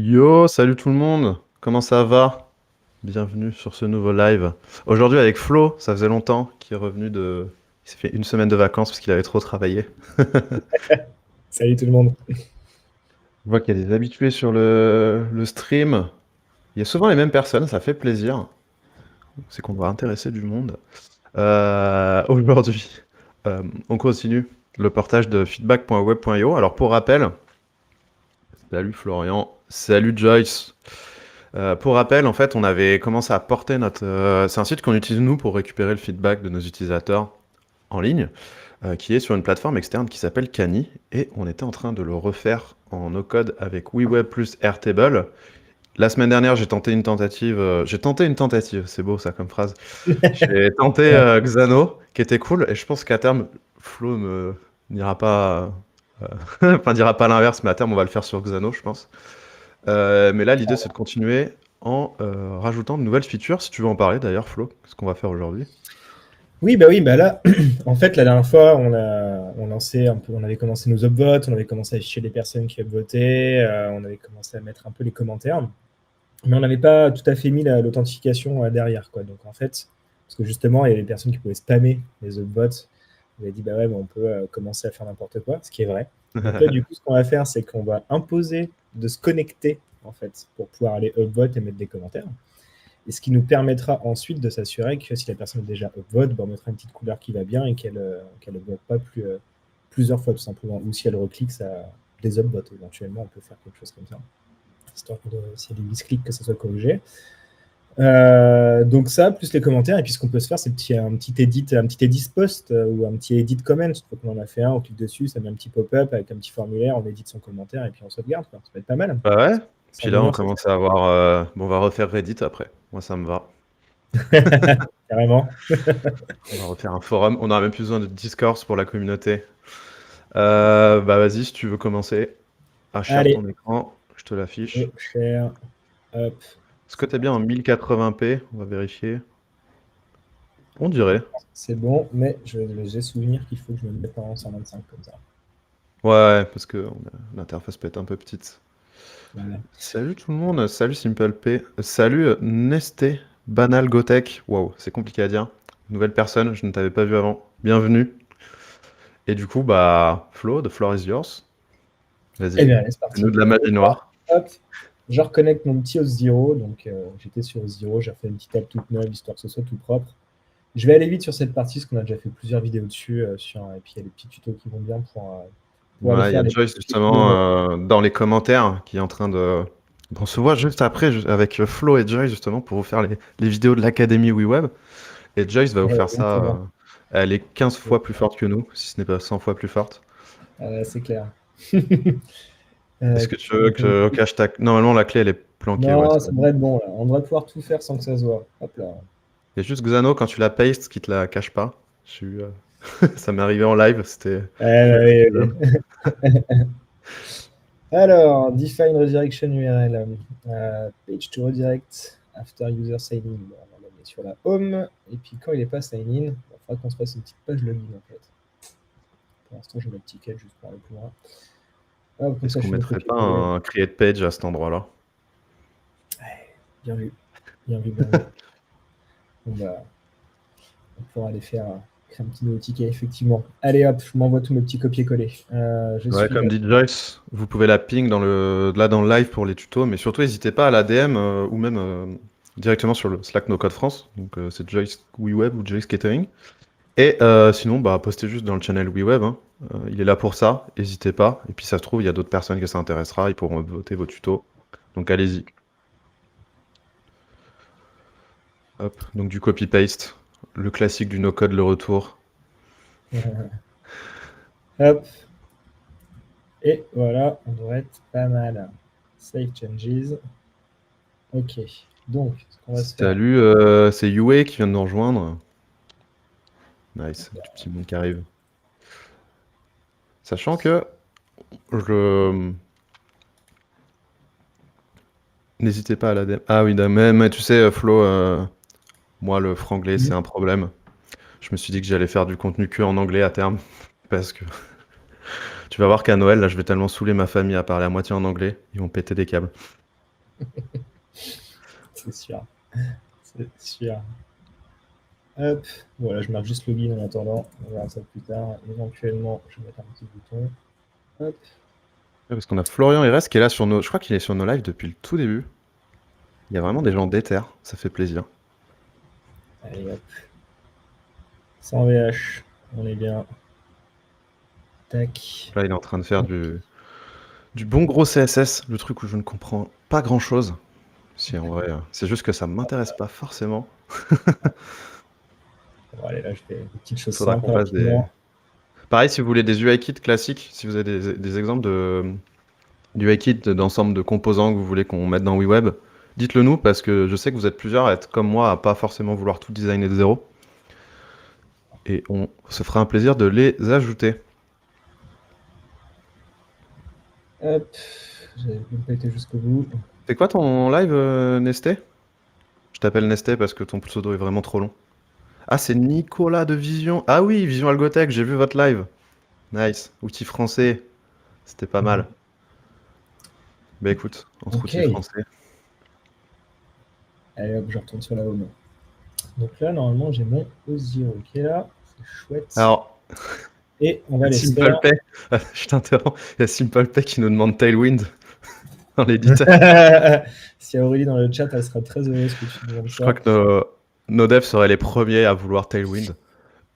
Yo, salut tout le monde, comment ça va? Bienvenue sur ce nouveau live. Aujourd'hui avec Flo, ça faisait longtemps qu'il est revenu de... Il s'est fait une semaine de vacances parce qu'il avait trop travaillé. Salut tout le monde. Je vois qu'il y a des habitués sur le stream. Il y a souvent les mêmes personnes, ça fait plaisir. C'est qu'on doit intéresser du monde. Aujourd'hui, on continue le portage de feedback.web.io. Alors pour rappel, salut Florian, salut Joyce. Pour rappel, en fait, on avait commencé à porter notre. C'est un site qu'on utilise nous pour récupérer le feedback de nos utilisateurs en ligne, qui est sur une plateforme externe qui s'appelle Kani, et on était en train de le refaire en no-code avec WeWeb plus Airtable. La semaine dernière, j'ai tenté une tentative. J'ai tenté une tentative, c'est beau ça comme phrase. J'ai tenté Ouais. Xano, qui était cool, et je pense qu'à terme, Flo ne n'ira pas. Enfin, dira pas l'inverse, mais à terme, on va le faire sur Xano, je pense. Mais là, l'idée, c'est de continuer en rajoutant de nouvelles features. Si tu veux en parler d'ailleurs, Flo, ce qu'on va faire aujourd'hui. Oui, bah là, en fait, la dernière fois, on lançait un peu, on avait commencé nos upvotes, on avait commencé à afficher les personnes qui upvotaient, on avait commencé à mettre un peu les commentaires, mais on n'avait pas tout à fait mis l'authentification derrière, quoi. Donc en fait, parce que justement, il y avait des personnes qui pouvaient spammer les upvotes, on avait dit bah ouais, mais on peut commencer à faire n'importe quoi, ce qui est vrai. Donc là, du coup, ce qu'on va faire, c'est qu'on va imposer de se connecter en fait pour pouvoir aller upvote et mettre des commentaires. Et ce qui nous permettra ensuite de s'assurer que si la personne est déjà upvote, ben on mettra une petite couleur qui va bien et qu'elle ne vote pas plusieurs fois tout simplement. Ou si elle reclique, ça désupvote éventuellement, on peut faire quelque chose comme ça. Histoire que s'il y a des misclics, que ça soit corrigé. Donc ça, plus les commentaires, et puis ce qu'on peut se faire, c'est un petit edit post ou un petit edit comment. Je crois qu'on en a fait un, on clique dessus, ça met un petit pop-up avec un petit formulaire, on édite son commentaire et puis on sauvegarde, quoi. Ça peut être pas mal. Bah ouais. C'est Puis un là, on moment, ça commence à avoir. Bon, on va refaire Reddit après. Moi, ça me va. carrément. On va refaire un forum. On n'aura même plus besoin de Discourse pour la communauté. Bah vas-y, si tu veux commencer à share Allez, ton écran, je te l'affiche. share, hop, Est-ce que c'est t'es bien en parti. 1080p? On va vérifier. On dirait. C'est bon, mais j'ai souvenir qu'il faut que je me mette en 125 comme ça. Ouais, parce que l'interface peut être un peu petite. Voilà. Salut tout le monde, salut SimpleP, salut Nesté, Banal Gotek, waouh, c'est compliqué à dire. Nouvelle personne, je ne t'avais pas vu avant, bienvenue. Et du coup, bah, Flo, the floor is yours. Eh Vas-y, bien, allez, c'est fais-nous parti. de la magie noire. Hop, je reconnecte mon petit OS0. Donc, j'étais sur OS0, j'ai fait une petite app toute neuve, histoire que ce soit tout propre. Je vais aller vite sur cette partie, parce qu'on a déjà fait plusieurs vidéos dessus. Et puis, il y a des petits tutos qui vont bien pour aller Ouais, il y faire a les Joyce petits kilomètres. justement dans les commentaires qui est en train de... On se voit juste après avec Flo et Joyce justement pour vous faire les vidéos de l'Académie WeWeb. Et Joyce va vous faire ça. Exactement. Elle est 15 fois plus forte que nous, si ce n'est pas 100 fois plus forte. C'est clair. Est-ce que tu veux que je cache ta... Normalement, la clé, elle est planquée, ouais. Non, ça devrait être bon, là. On devrait pouvoir tout faire sans que ça se voit. Hop là. Il y a juste Xano, quand tu la pastes, qui te la cache pas. Ça m'est arrivé en live, c'était Oui, épisode. oui. Alors, define redirection URL. Page to redirect after user sign in. Bon, on va le mettre sur la home. Et puis quand il n'est pas sign in, il faudra qu'on se fasse une petite page login en fait. Pour l'instant, je vais mettre ticket juste pour aller plus loin. Hop, comme Est-ce ça, je qu'on fais mon mettrait pas copier-coller. un create page à cet endroit-là? Bien vu. Bien vu, bien vu. On pourra aller créer un petit nouveau ticket, effectivement. Allez hop, je m'envoie tous mes petits copier-coller. Je Ouais, suis. comme dit Joyce, vous pouvez la ping là dans le live pour les tutos, mais surtout n'hésitez pas à la DM ou même directement sur le Slack No Code France. Donc c'est Joyce WeWeb ou Joyce Catering. Et sinon, bah postez juste dans le channel WeWeb, hein. Il est là pour ça, n'hésitez pas. Et puis ça se trouve, il y a d'autres personnes que ça intéressera, ils pourront voter vos tutos. Donc allez-y. Hop, donc du copy-paste, le classique du no-code, le retour. Hop. Et voilà, on devrait être pas mal. Save changes. Ok. Donc, ce qu'on va se faire. Salut, c'est Yue qui vient de nous rejoindre. Nice, du petit monde qui arrive. Sachant que je... N'hésitez pas à la DM. Ah oui, mais tu sais, Flo, moi, le franglais, c'est Mhm. un problème. Je me suis dit que j'allais faire du contenu que en anglais à terme. Parce que tu vas voir qu'à Noël, là, je vais tellement saouler ma famille à parler à moitié en anglais. Ils vont péter des câbles. C'est sûr. C'est sûr. Hop, voilà, je marque juste login en attendant. On verra ça plus tard. Éventuellement, je vais mettre un petit bouton. Hop, Ouais, parce qu'on a Florian RS qui est là sur nos. Je crois qu'il est sur nos lives depuis le tout début. Il y a vraiment des gens déter, ça fait plaisir. allez hop. Sans VH, on est bien. Tac. Là, il est en train de faire du bon gros CSS, le truc où je ne comprends pas grand chose. Si en vrai, c'est juste que ça m'intéresse pas forcément. Bon, allez, là, je fais des petites choses Faudra simples qu'on fasse des. rapidement. Pareil, si vous voulez des UI-kits classiques, si vous avez des exemples d'UI-kits d'ensemble de composants que vous voulez qu'on mette dans WeWeb, dites-le nous parce que je sais que vous êtes plusieurs à être comme moi à pas forcément vouloir tout designer de zéro. Et on se fera un plaisir de les ajouter. Hop, j'avais même pas été jusqu'au bout. C'est quoi ton live, Nesté? Je t'appelle Nesté parce que ton pseudo est vraiment trop long. Ah, c'est Nicolas de Vision. Ah oui, Vision Algotech, j'ai vu votre live. Nice. Outil français. C'était pas mal. Bah écoute, entre Ok. outils français. Allez hop, je retourne sur la home. Donc là, normalement, j'ai mon O0 qui est là. C'est chouette. Alors, Et on va les Simple faire. Pay. Je t'interromps. Il y a Simple Pay qui nous demande Tailwind dans l'éditeur. Si Aurélie dans le chat, elle sera très heureuse que tu demandes Je ça. crois que nos devs seraient les premiers à vouloir Tailwind.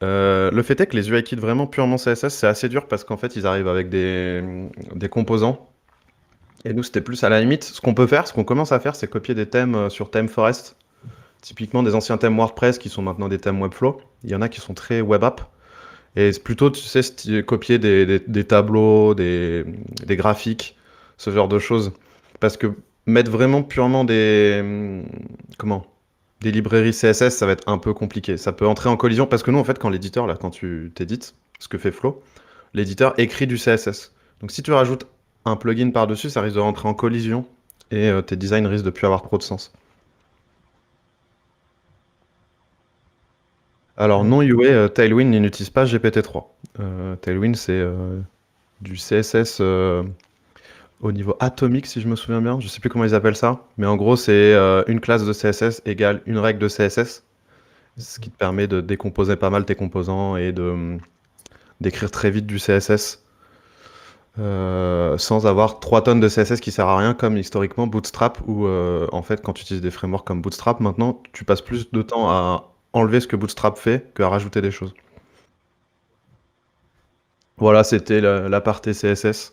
Le fait est que les UI kits vraiment purement CSS, c'est assez dur parce qu'en fait, ils arrivent avec des composants. Et nous, c'était plus à la limite. Ce qu'on peut faire, ce qu'on commence à faire, c'est copier des thèmes sur ThemeForest. Typiquement des anciens thèmes WordPress qui sont maintenant des thèmes Webflow. Il y en a qui sont très web app. Et c'est plutôt, tu sais, copier des tableaux, des graphiques, ce genre de choses. Parce que mettre vraiment purement comment? Des librairies CSS, ça va être un peu compliqué. Ça peut entrer en collision. Parce que nous, en fait, quand l'éditeur, là, quand tu t'édites, ce que fait Flow, l'éditeur écrit du CSS. Donc si tu rajoutes un plugin par-dessus, ça risque de rentrer en collision et tes designs risquent de plus avoir trop de sens. Alors non UA, Tailwind il n'utilise pas GPT-3. Tailwind c'est du CSS au niveau atomique si je me souviens bien. Je sais plus comment ils appellent ça, mais en gros c'est une classe de CSS égale une règle de CSS, ce qui te permet de décomposer pas mal tes composants et d'écrire très vite du CSS sans avoir 3 tonnes de CSS qui sert à rien comme historiquement Bootstrap où en fait quand tu utilises des frameworks comme Bootstrap maintenant tu passes plus de temps à enlever ce que Bootstrap fait qu'à rajouter des choses. Voilà, c'était l'aparté CSS.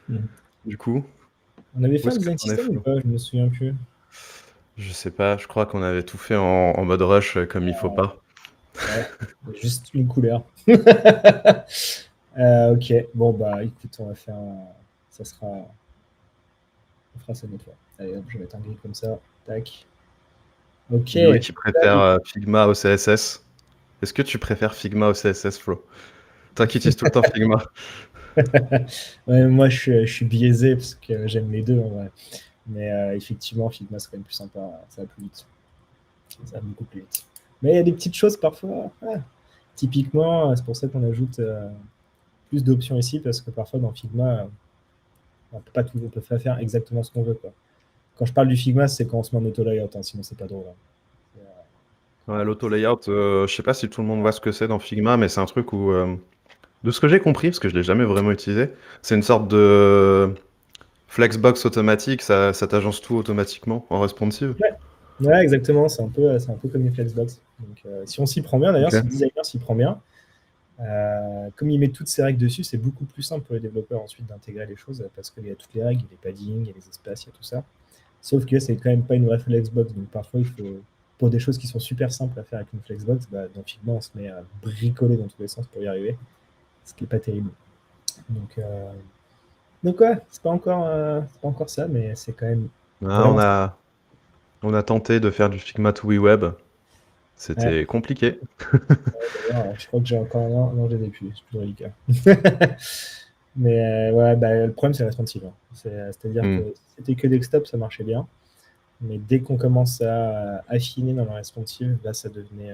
Mhm. Du coup, On avait où fait un est-ce que design t'en es, system ou Flo? pas? Je me souviens plus. Je sais pas, je crois qu'on avait tout fait en mode rush comme il faut pas. Ouais, juste une couleur. Ok, bon bah écoute, on va faire ça sera. On fera ça une autre fois. Allez hop, je vais mettre un gris comme ça. Tac. Ok. Yui qui préfère Figma au CSS. Est-ce que tu préfères Figma au CSS, Flo? Toi qui utilises tout le temps Figma. Ouais, moi je suis biaisé parce que j'aime les deux en vrai. Mais effectivement, Figma c'est quand même plus sympa, ça va plus vite. Ça va beaucoup plus vite. Mais il y a des petites choses parfois. Typiquement, c'est pour ça qu'on ajoute plus d'options ici, parce que parfois dans Figma, on peut pas tout, on peut pas faire exactement ce qu'on veut, quoi. Quand je parle du Figma, c'est quand on se met en auto-layout, hein, sinon c'est pas drôle, hein. Ouais, l'auto-layout, je sais pas si tout le monde voit ce que c'est dans Figma, mais c'est un truc où, de ce que j'ai compris, parce que je l'ai jamais vraiment utilisé, c'est une sorte de flexbox automatique, ça t'agence tout automatiquement en responsive. Ouais, ouais, exactement, c'est un peu comme une Flexbox. Donc, si on s'y prend bien, d'ailleurs, si le Ok. designer s'y prend bien, comme il met toutes ses règles dessus, c'est beaucoup plus simple pour les développeurs ensuite d'intégrer les choses parce qu'il y a toutes les règles, il y a les paddings, il y a les espaces, il y a tout ça. Sauf que c'est quand même pas une vraie Flexbox. Donc parfois, il faut, pour des choses qui sont super simples à faire avec une Flexbox, bah, dans Figma, on se met à bricoler dans tous les sens pour y arriver, ce qui n'est pas terrible. Donc, ouais, c'est pas encore ça, mais c'est quand même Ah, vraiment. on a tenté de faire du Figma to WeWeb, Ouais, c'était compliqué. d'ailleurs, je crois que j'ai encore un. Non, j'ai des plus, c'est plus reliquat. Mais ouais, bah, le problème, c'est responsive, hein. C'est-à-dire que Hmm. si c'était que desktop, ça marchait bien. Mais dès qu'on commence à affiner dans la responsive, là, ça devenait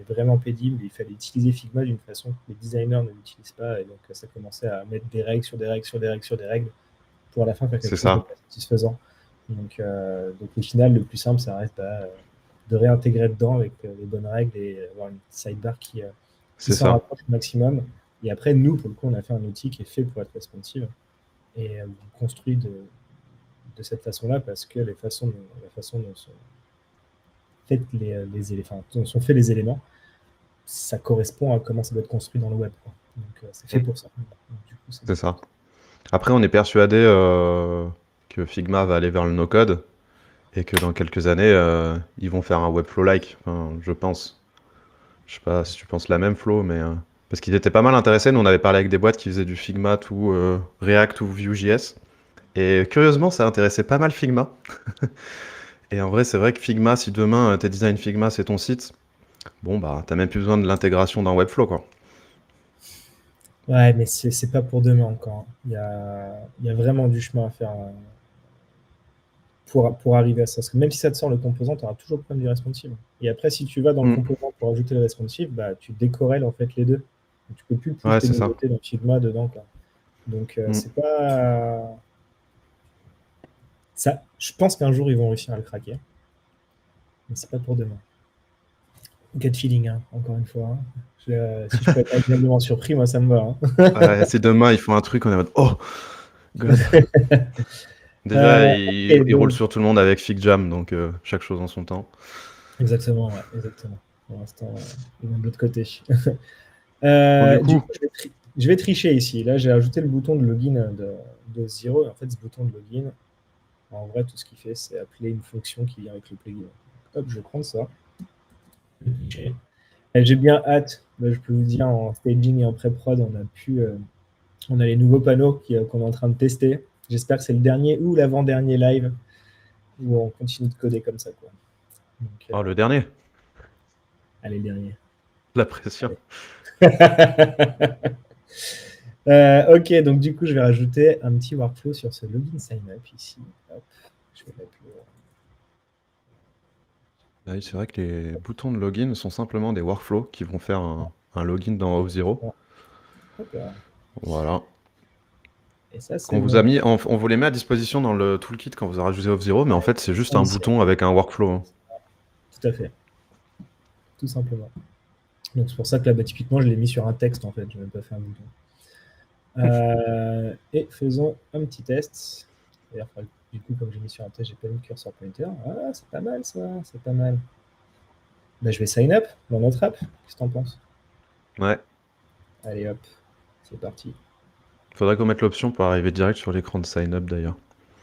vraiment pénible. Il fallait utiliser Figma d'une façon que les designers ne l'utilisent pas. Et donc, ça commençait à mettre des règles sur des règles sur des règles sur des règles. pour à la fin faire quelque C'est chose de ça. pas satisfaisant. Donc au final, le plus simple, ça reste de réintégrer dedans avec les bonnes règles et avoir une sidebar qui C'est s'en ça. rapproche au maximum. Et après, nous, pour le coup, on a fait un outil qui est fait pour être responsive et construit de cette façon-là parce que la façon dont sont dont sont faits les éléments, ça correspond à comment ça doit être construit dans le web, quoi. Donc c'est fait Mm. pour ça. Donc, du coup, c'est C'est bien. ça. Après, on est persuadé que Figma va aller vers le no-code et que dans quelques années, ils vont faire un Webflow-like. Enfin, je pense. Je sais pas si tu penses la même, Flo, mais parce qu'ils étaient pas mal intéressés. Nous, on avait parlé avec des boîtes qui faisaient du Figma ou React ou Vue.js. Et curieusement, ça intéressait pas mal Figma. Et en vrai, c'est vrai que Figma, si demain tes designs Figma, c'est ton site, bon, bah, t'as même plus besoin de l'intégration dans Webflow, quoi. Ouais, mais c'est pas pour demain encore, hein. Il y a vraiment du chemin à faire pour arriver à ça. Parce que même si ça te sort le composant, tu auras toujours le problème du responsive. Et après, si tu vas dans le Mm. composant pour ajouter le responsive, bah, tu décorrèles en fait les deux. Donc, tu peux plus push Ouais, tes c'est ça. nouveautés dans Figma dedans, quoi. Donc Mm. c'est pas ça. Je pense qu'un jour ils vont réussir à le craquer, mais c'est pas pour demain. Gut feeling, hein, encore une fois, hein. Si je peux être agréablement surpris, moi ça me va, Ouais, si demain ils font un truc, on est en mode oh God. hein. Déjà, Ok, il roule donc sur tout le monde avec FigJam, donc chaque chose en son temps. exactement, ouais, exactement. Pour l'instant, ils vont de l'autre côté. Bon, du Du coup, coup, je vais tricher ici. Là, j'ai ajouté le bouton de login de Zero. En fait, ce bouton de login, en vrai, tout ce qu'il fait, c'est appeler une fonction qui vient avec le plugin. Hop, je vais prendre ça. Ok. Et j'ai bien hâte. Là, je peux vous dire, en staging et en pré-prod, on a les nouveaux panneaux qu'on est en train de tester. J'espère que c'est le dernier ou l'avant-dernier live où on continue de coder comme ça, quoi. Donc, oh, le dernier, allez, le dernier. la pression. Ok, donc du coup, je vais rajouter un petit workflow sur ce login sign up ici. Hop, je vais mettre Ah oui, c'est vrai que les boutons de login sont simplement des workflows qui vont faire un login dans Auth0. hop là. Voilà. Et ça, Qu'on c'est vous a bon. mis, on vous les met à disposition dans le toolkit quand vous avez rajouté Auth0, mais en fait, c'est juste un Initial. bouton avec un workflow, hein. Tout à fait, tout simplement. Donc c'est pour ça que là, bah, typiquement, je l'ai mis sur un texte en fait. Je n'ai même pas fait un bouton. Et faisons un petit test. D'ailleurs, du coup, comme j'ai mis sur un test, j'ai pas mis de cursor pointer. Ah, c'est pas mal ça, c'est pas mal. Bah, je vais sign up dans notre app. Qu'est-ce que t'en penses? Ouais. Allez hop, c'est parti. Faudrait qu'on mette l'option pour arriver direct sur l'écran de sign up d'ailleurs.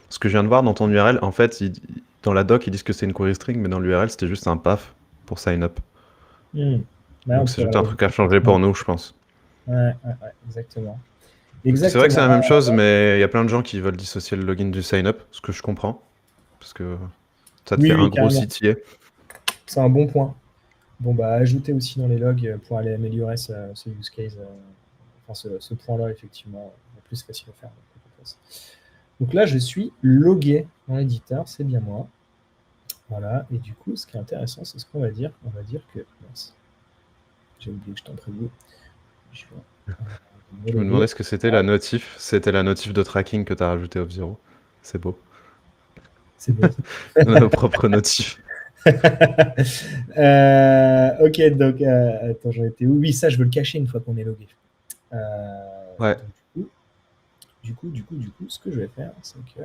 Ce que je viens de voir dans ton URL, en fait, dans la doc, ils disent que c'est une query string, mais dans l'URL, c'était juste un path pour sign up. Là, on Donc c'est juste pourrait un truc à rajouter changer pour nous, je pense. Ouais, ouais, exactement. Parce que c'est vrai que c'est Exactement. la même chose, mais il y a plein de gens qui veulent dissocier le login du sign up, ce que je comprends. Parce que ça te Oui, fait un oui, gros carrément. sitier. C'est un bon point. Bon, bah, ajouter aussi dans les logs pour aller améliorer ce use case, enfin, ce point-là, effectivement, plus facile à faire. Donc là, je suis logué dans l'éditeur, c'est bien moi. Voilà, et du coup, ce qui est intéressant, c'est ce qu'on va dire. On va dire que. Mince, j'ai oublié que je t'en préviens. Je vais Je me demandais ce que c'était la notif. C'était la notif de tracking que tu as rajouté au Zero. C'est beau. C'est beau. On a nos propres notifs. Ok, donc, attends, j'en étais où? Oui, ça, je veux le cacher une fois qu'on est logué. Ouais. Donc, du coup, ce que je vais faire, c'est que.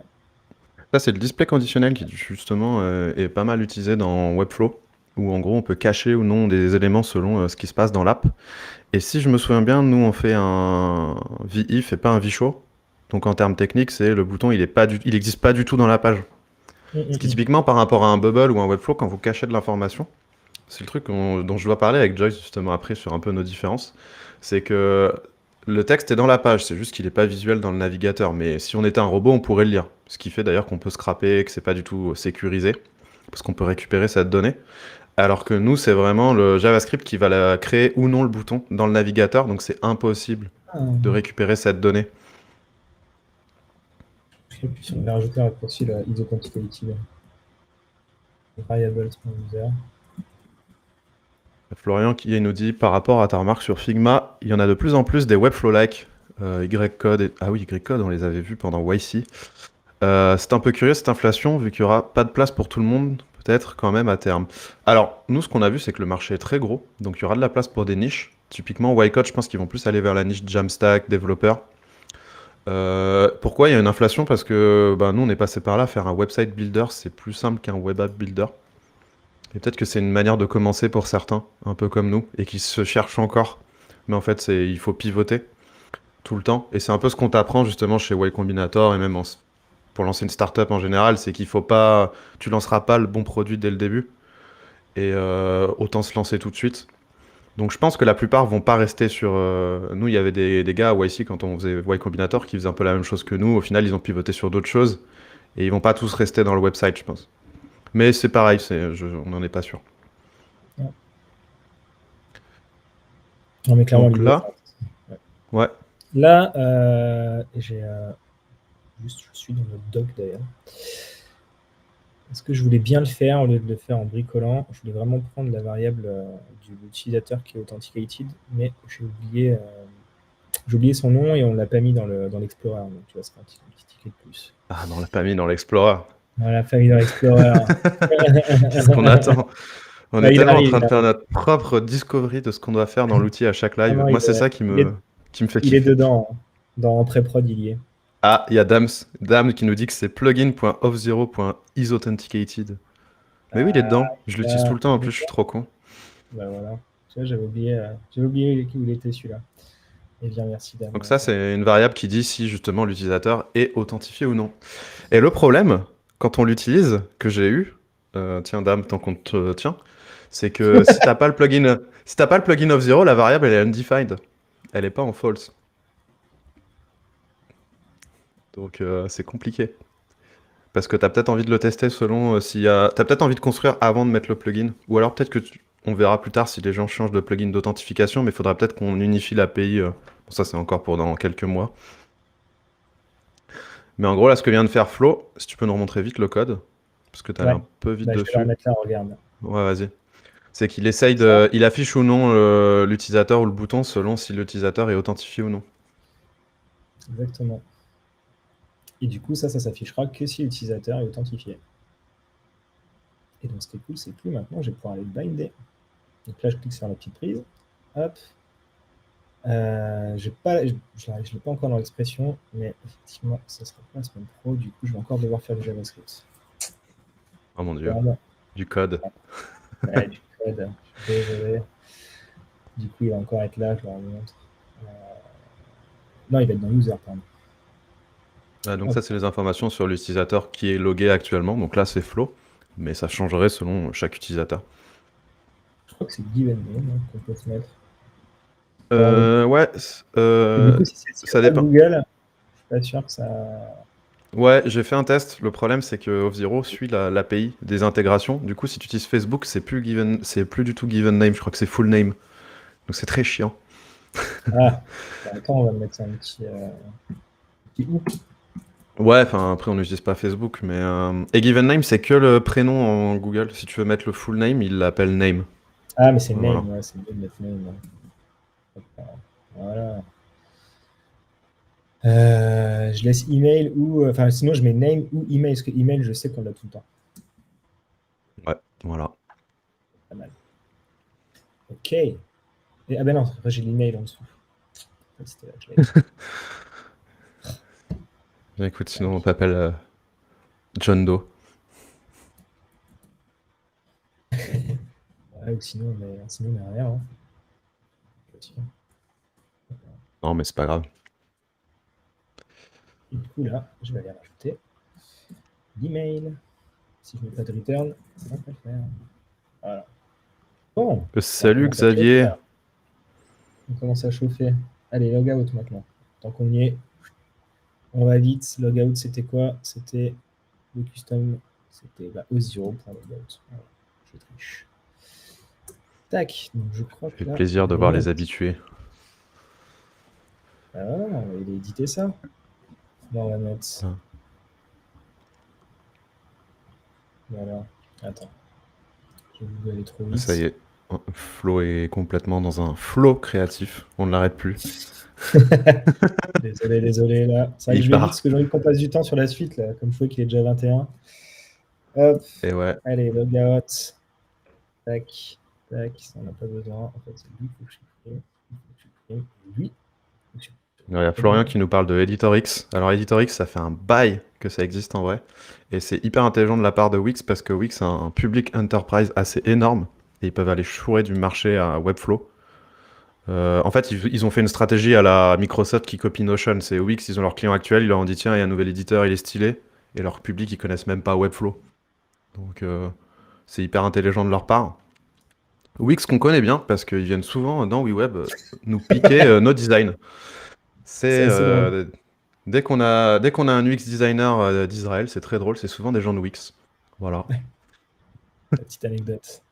Ça, c'est le display conditionnel qui, justement, est pas mal utilisé dans Webflow, où en gros, on peut cacher ou non des éléments selon ce qui se passe dans l'app. Et si je me souviens bien, nous, on fait un VIF et pas un VShow. Donc, en termes techniques, c'est le bouton, il n'existe pas du tout dans la page. Ce qui, typiquement, par rapport à un Bubble ou un Webflow, quand vous cachez de l'information, c'est le truc dont je dois parler avec Joyce, justement, après, sur un peu nos différences. C'est que le texte est dans la page, c'est juste qu'il n'est pas visuel dans le navigateur. Mais si on était un robot, on pourrait le lire. Ce qui fait d'ailleurs qu'on peut scraper, que c'est pas du tout sécurisé, parce qu'on peut récupérer cette donnée. Alors que nous, c'est vraiment le JavaScript qui va créer ou non le bouton dans le navigateur, donc c'est impossible Ah, de récupérer cette donnée. et puis, on va rajouter un raccourci, la ISO quantitative variables.user. Florian qui nous dit, par rapport à ta remarque sur Figma, il y en a de plus en plus des Webflow-like Y-Code. Ah oui, Y-Code, on les avait vus pendant YC. C'est un peu curieux cette inflation, vu qu'il n'y aura pas de place pour tout le monde, peut-être quand même à terme. Alors, nous, ce qu'on a vu, c'est que le marché est très gros, donc il y aura de la place pour des niches. Typiquement, Y-Code, je pense qu'ils vont plus aller vers la niche Jamstack, développeur. Pourquoi il y a une inflation? Parce que bah, nous, on est passé par là, faire un website builder, c'est plus simple qu'un web app builder. Et peut-être que c'est une manière de commencer pour certains, un peu comme nous, et qui se cherchent encore. Mais en fait, il faut pivoter tout le temps. Et c'est un peu ce qu'on t'apprend justement chez Y Combinator et même pour lancer une startup en général, c'est qu'il faut pas, tu lanceras pas le bon produit dès le début. Et autant se lancer tout de suite. Donc je pense que la plupart vont pas rester sur. Nous, il y avait des gars à YC quand on faisait Y Combinator qui faisaient un peu la même chose que nous. Au final, ils ont pivoté sur d'autres choses et ils vont pas tous rester dans le website, je pense. Mais c'est pareil, on n'en est pas sûr. Ouais. Non, mais clairement, Donc l'idée. là, Ouais. ouais, Là, juste, je suis dans le doc d'ailleurs. Parce que je voulais bien le faire au lieu de le faire en bricolant. Je voulais vraiment prendre la variable de l'utilisateur qui est authenticated, mais j'ai oublié son nom et on ne l'a pas mis dans l'Explorer. Donc tu vois, c'est un petit ticket de plus. ah non, on l'a pas mis dans l'Explorer. On l'a pas mis dans l'Explorer. Qu'est-ce qu'on attend? On Bah, est il tellement en arrive. train de faire notre propre discovery de ce qu'on doit faire dans l'outil à chaque Ah live. non, Moi, c'est ça qui me fait il est kiffer. dedans. Dans pré-prod, il y est. Ah, il y a Dame qui nous dit que c'est plugin.auth0.isauthenticated. Mais oui, il est dedans. Je l'utilise tout Là, le temps en plus, je suis trop con. bah voilà. Tu vois, j'avais oublié où il était celui-là. Eh bien, merci, Dame. Donc ça, c'est une variable qui dit si justement l'utilisateur est authentifié ou non. Et le problème, quand on l'utilise, que j'ai eu, tiens Dame, tant qu'on te tient, c'est que si t'as pas le plugin Auth0, la variable elle est undefined. Elle est pas en false. Donc c'est compliqué. Parce que tu as peut-être envie de le tester selon s'il y a. Tu peut-être envie de construire avant de mettre le plugin. Ou alors peut-être que on verra plus tard si les gens changent de plugin d'authentification, mais il faudra peut-être qu'on unifie l'API. Bon, ça, c'est encore pour dans quelques mois. Mais en gros, là, ce que vient de faire Flo, si tu peux nous remontrer vite le code, parce que tu allé Ouais. un peu vite Bah, je vais le dessus. remettre là, regarde. Ouais, vas-y. C'est qu'il essaye Ça, de. Il affiche ou non l'utilisateur ou le bouton selon si l'utilisateur est authentifié ou non. exactement. Et du coup, ça s'affichera que si l'utilisateur est authentifié. Et donc, ce qui est cool, c'est que maintenant, je vais pouvoir aller le binder. Donc là, je clique sur la petite prise. Hop. Je ne l'ai pas encore dans l'expression, mais effectivement, ça sera pas la semaine pro. Du coup, je vais encore devoir faire du JavaScript. Oh mon dieu. Regarde. Du code. Ouais, du code. Je suis désolé. Du coup, il va encore être là, je le remontre. Euh, Non, il va être dans user, pardon. Ah, donc Hop. ça, c'est les informations sur l'utilisateur qui est logué actuellement. Donc là, c'est Flo. Mais ça changerait selon chaque utilisateur. Je crois que c'est given name hein, qu'on peut se mettre. Bon, Ouais, et du coup, si c'est ça pas dépend. Google, je suis pas sûr que ça. Ouais, j'ai fait un test. Le problème, c'est que Auth0 suit l'API des intégrations. Du coup, si tu utilises Facebook, c'est plus du tout given name. Je crois que c'est full name. Donc c'est très chiant. Ah, bah, attends, on va mettre un petit ou. Ouais, enfin après on n'utilise pas Facebook, mais et given name c'est que le prénom en Google. Si tu veux mettre le full name, il l'appelle name. Ah, mais c'est Voilà. name, ouais, c'est mieux de mettre name. Ouais. Voilà. Je laisse email ou. Enfin, sinon, je mets name ou email, parce que email, je sais qu'on l'a tout le temps. Ouais, voilà. Pas mal. Ok. Ah ben non, après, j'ai l'email en dessous. C'était là que je l'avais. Bien, écoute, Tac. sinon on t'appelle John Doe. Ouais, ou sinon, on met rien. Hein. Non, mais c'est pas grave. Et du coup, là, je vais aller rajouter l'email. Si je ne mets pas de return, ça va pas le faire. Voilà. Bon, on Salut commence à chauffer. Xavier. Là. On commence à chauffer. Allez, logout maintenant. Tant qu'on y est, on va vite. Logout, c'était quoi? C'était le custom. C'était O0 pour logout. Voilà, je triche. Tac. Donc, je crois Ça fait que là, plaisir de on est voir bon. les habitués. Ah, on va éditer ça. Là, on va mettre. Ah. Voilà. Attends. Je vais aller trop Ça y vite. est. Flo est complètement dans un flow créatif. On ne l'arrête plus. Désolé, là. C'est vrai que Il je vais vite parce part. que j'ai envie qu'on passe du temps sur la suite, là, comme je vois qu'il est déjà 21. Hop, Et ouais. allez, logout. Tac, tac, ça on n'a pas besoin. En fait, c'est lui, il faut que je supprime. Il faut que je supprime. Lui, il faut que je Il y a Florian supprime. qui nous parle de EditorX. Alors EditorX, ça fait un bail que ça existe en vrai. Et c'est hyper intelligent de la part de Wix parce que Wix a un public enterprise assez énorme. Et ils peuvent aller chourer du marché à Webflow. En fait, ils ont fait une stratégie à la Microsoft qui copie Notion. C'est Wix, ils ont leur client actuel, ils leur ont dit tiens, il y a un nouvel éditeur, il est stylé. Et leur public, ils connaissent même pas Webflow. Donc c'est hyper intelligent de leur part. Wix qu'on connaît bien parce qu'ils viennent souvent dans WeWeb nous piquer nos designs. C'est C'est assez drôle. dès qu'on a un UX designer d'Israël, c'est très drôle, c'est souvent des gens de Wix. Voilà. La petite anecdote.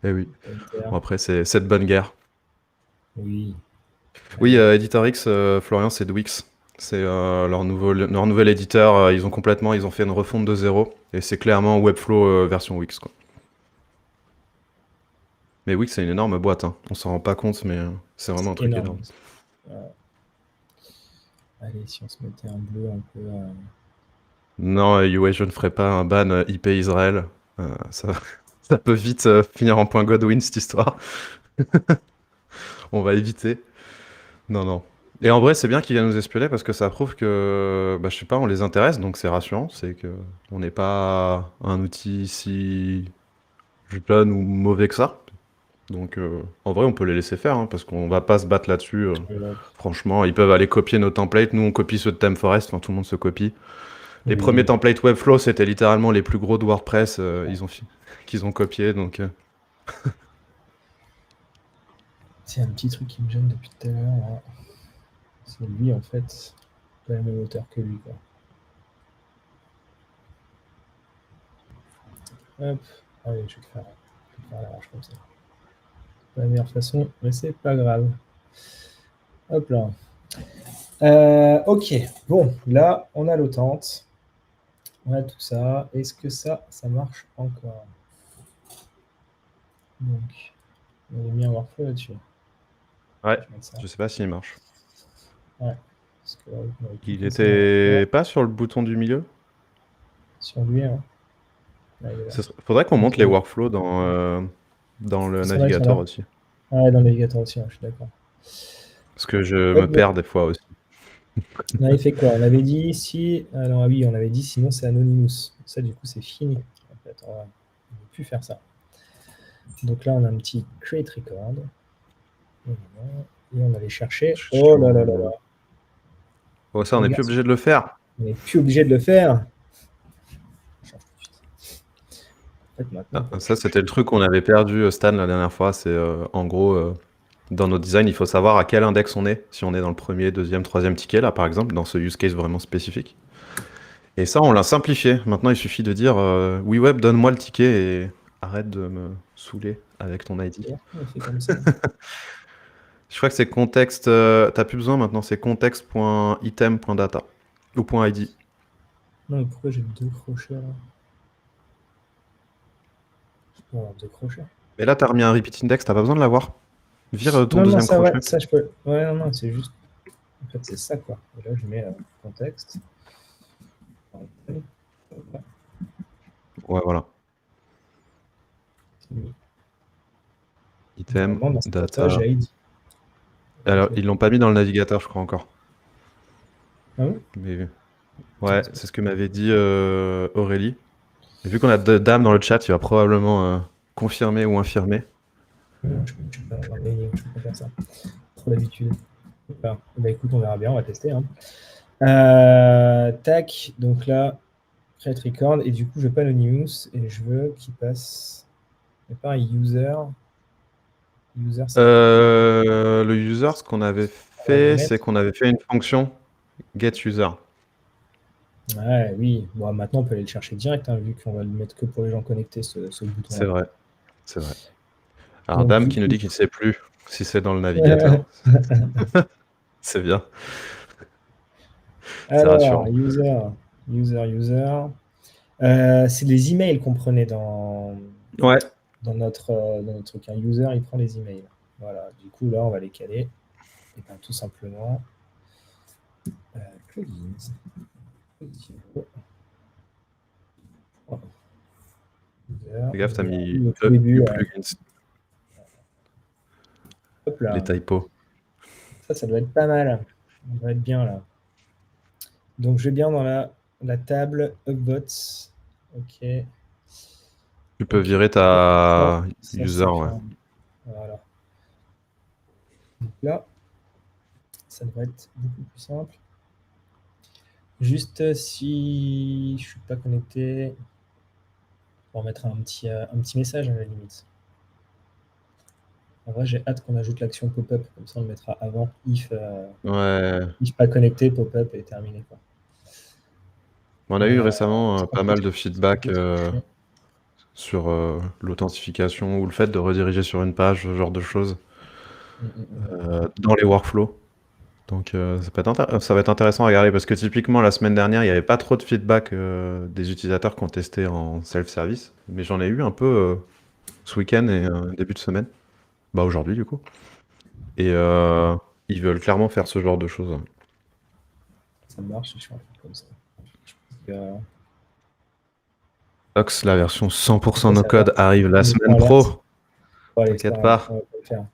Et oui. Pointer. Bon, après, c'est cette bonne guerre. Oui. Oui, Allez. EditorX, Florian, c'est de Wix. C'est leur nouvel éditeur. Ils ont fait une refonte de zéro. Et c'est clairement Webflow version Wix, quoi. Mais Wix, c'est une énorme boîte, hein. On s'en rend pas compte, mais c'est vraiment un C'est truc énorme. énorme. Allez, si on se mettait un bleu un peu. Non, UA, je ne ferai pas un ban IP Israël. Ça, ça peut vite finir en point Godwin, cette histoire. On va éviter. Non, non. Et en vrai, c'est bien qu'il vienne nous espionner parce que ça prouve que, bah, je sais pas, on les intéresse, donc c'est rassurant. C'est que on n'est pas un outil si jeune ou mauvais que ça. Donc, en vrai, on peut les laisser faire, hein, parce qu'on va pas se battre là-dessus. Franchement, ils peuvent aller copier nos templates. Nous, on copie ceux de ThemeForest. Enfin, tout le monde se copie. Les premiers Oui. templates Webflow, c'était littéralement les plus gros de WordPress qu'ils ont copié. Donc, C'est un petit truc qui me gêne depuis tout à l'heure. Là. C'est lui, en fait, pas la même hauteur que lui. Quoi. Hop. Allez, je vais faire l'arrache comme ça. Pas la meilleure façon, mais c'est pas grave. Hop là. Ok. Bon, là, on a l'autante. On a tout ça. Est-ce que ça marche encore? Donc, on a mis un workflow là-dessus. ouais, Je vais mettre ça. je sais pas s'il marche. Ouais. Parce que là, on va Il cliquer sur un était workflow. pas sur le bouton du milieu? Sur lui, hein. Là, il est là. Faudrait qu'on monte Ok. les workflows dans le Ils sont navigateur là. aussi. Ah, dans le navigateur aussi, hein, je suis d'accord. Parce que je me Hop. perds des fois aussi. On avait fait quoi? On avait dit si. Ah non, ah oui, on avait dit sinon c'est Anonymous. Ça, du coup, c'est fini. En fait, on ne peut plus faire ça. Donc là, on a un petit create record. Et on allait chercher. Oh là là là là. Oh, ça, on n'est plus Regarde, obligé de le faire. on n'est plus obligé de le faire. Change tout de suite. En fait, maintenant, on peut Ça, c'était le truc qu'on avait perdu, Stan, la dernière fois. C'est en gros, dans nos designs, il faut savoir à quel index on est. Si on est dans le premier, deuxième, troisième ticket, là, par exemple, dans ce use case vraiment spécifique. Et ça, on l'a simplifié. Maintenant, il suffit de dire oui, web, donne-moi le ticket et arrête de me saouler avec ton ID. on fait comme ça. Je crois que c'est contexte. T'as plus besoin maintenant, c'est context.item.data ou .id. Non, mais pourquoi j'ai deux crochets là? Oh, deux crochets. Et là, t'as remis un repeat index, t'as pas besoin de l'avoir. Vire ton Non, non, deuxième ça, crochet. ouais, ça, je peux. Ouais, non, non, c'est juste. En fait, c'est ça, quoi. Et là, je mets contexte. Ouais, voilà. Item, Normalement, dans cette data. j'ai ID. Alors, ils l'ont pas mis dans le navigateur, je crois encore. Ah bon? Mais ouais, c'est ce que m'avait dit Aurélie. Et vu qu'on a Dame dans le chat, il va probablement confirmer ou infirmer. Je peux pas faire ça. Trop d'habitude. Bah, écoute, on verra bien, on va tester. Hein. Tac, donc là, create record, et du coup, je veux pas Anonymous, et je veux qu'il passe. Il n'y a pas un user. Le user, ce qu'on avait fait, mettre. c'est qu'on avait fait une fonction getUser. Ouais, oui. Bon, maintenant, on peut aller le chercher direct, hein, vu qu'on va le mettre que pour les gens connectés, ce bouton-là. C'est vrai, c'est vrai. Alors, Donc, Dame du qui nous coup- dit qu'il ne sait plus si c'est dans le navigateur. C'est bien. C'est Alors, rassurant. user. C'est les emails qu'on prenait dans. Ouais. dans notre truc. Un user, il prend les emails. Voilà. Du coup, là, on va les caler. Et bien, tout simplement, plugins. Oh. User. Fais gaffe, t'as mis Au tout up début, new plugins, hop les là. typos. Ça doit être pas mal. On doit être bien là. Donc, je vais bien dans la table Upvotes. OK. Tu peux OK. virer ta user, c'est fait. ouais. Voilà. Donc là, ça devrait être beaucoup plus simple. Juste si je suis pas connecté, on va mettre un petit message à la limite. En vrai, j'ai hâte qu'on ajoute l'action pop-up, comme ça on le mettra avant if Ouais. pas connecté, pop-up et terminé, quoi. On a eu récemment C'est pas pas trop mal de feedback chiant. sur l'authentification ou le fait de rediriger sur une page, ce genre de choses, dans les workflows. Donc ça va être intéressant à regarder parce que typiquement la semaine dernière, il n'y avait pas trop de feedback des utilisateurs qui ont testé en self-service, mais j'en ai eu un peu ce week-end et début de semaine. Bah aujourd'hui du coup. Et ils veulent clairement faire ce genre de choses. Ça marche, je suis un peu comme ça. Je pense que, Ox, la version 100% ça no va code faire arrive la une semaine alerte. pro. Bon, allez, c'est T'inquiète pas grave, pas, on va pas le faire.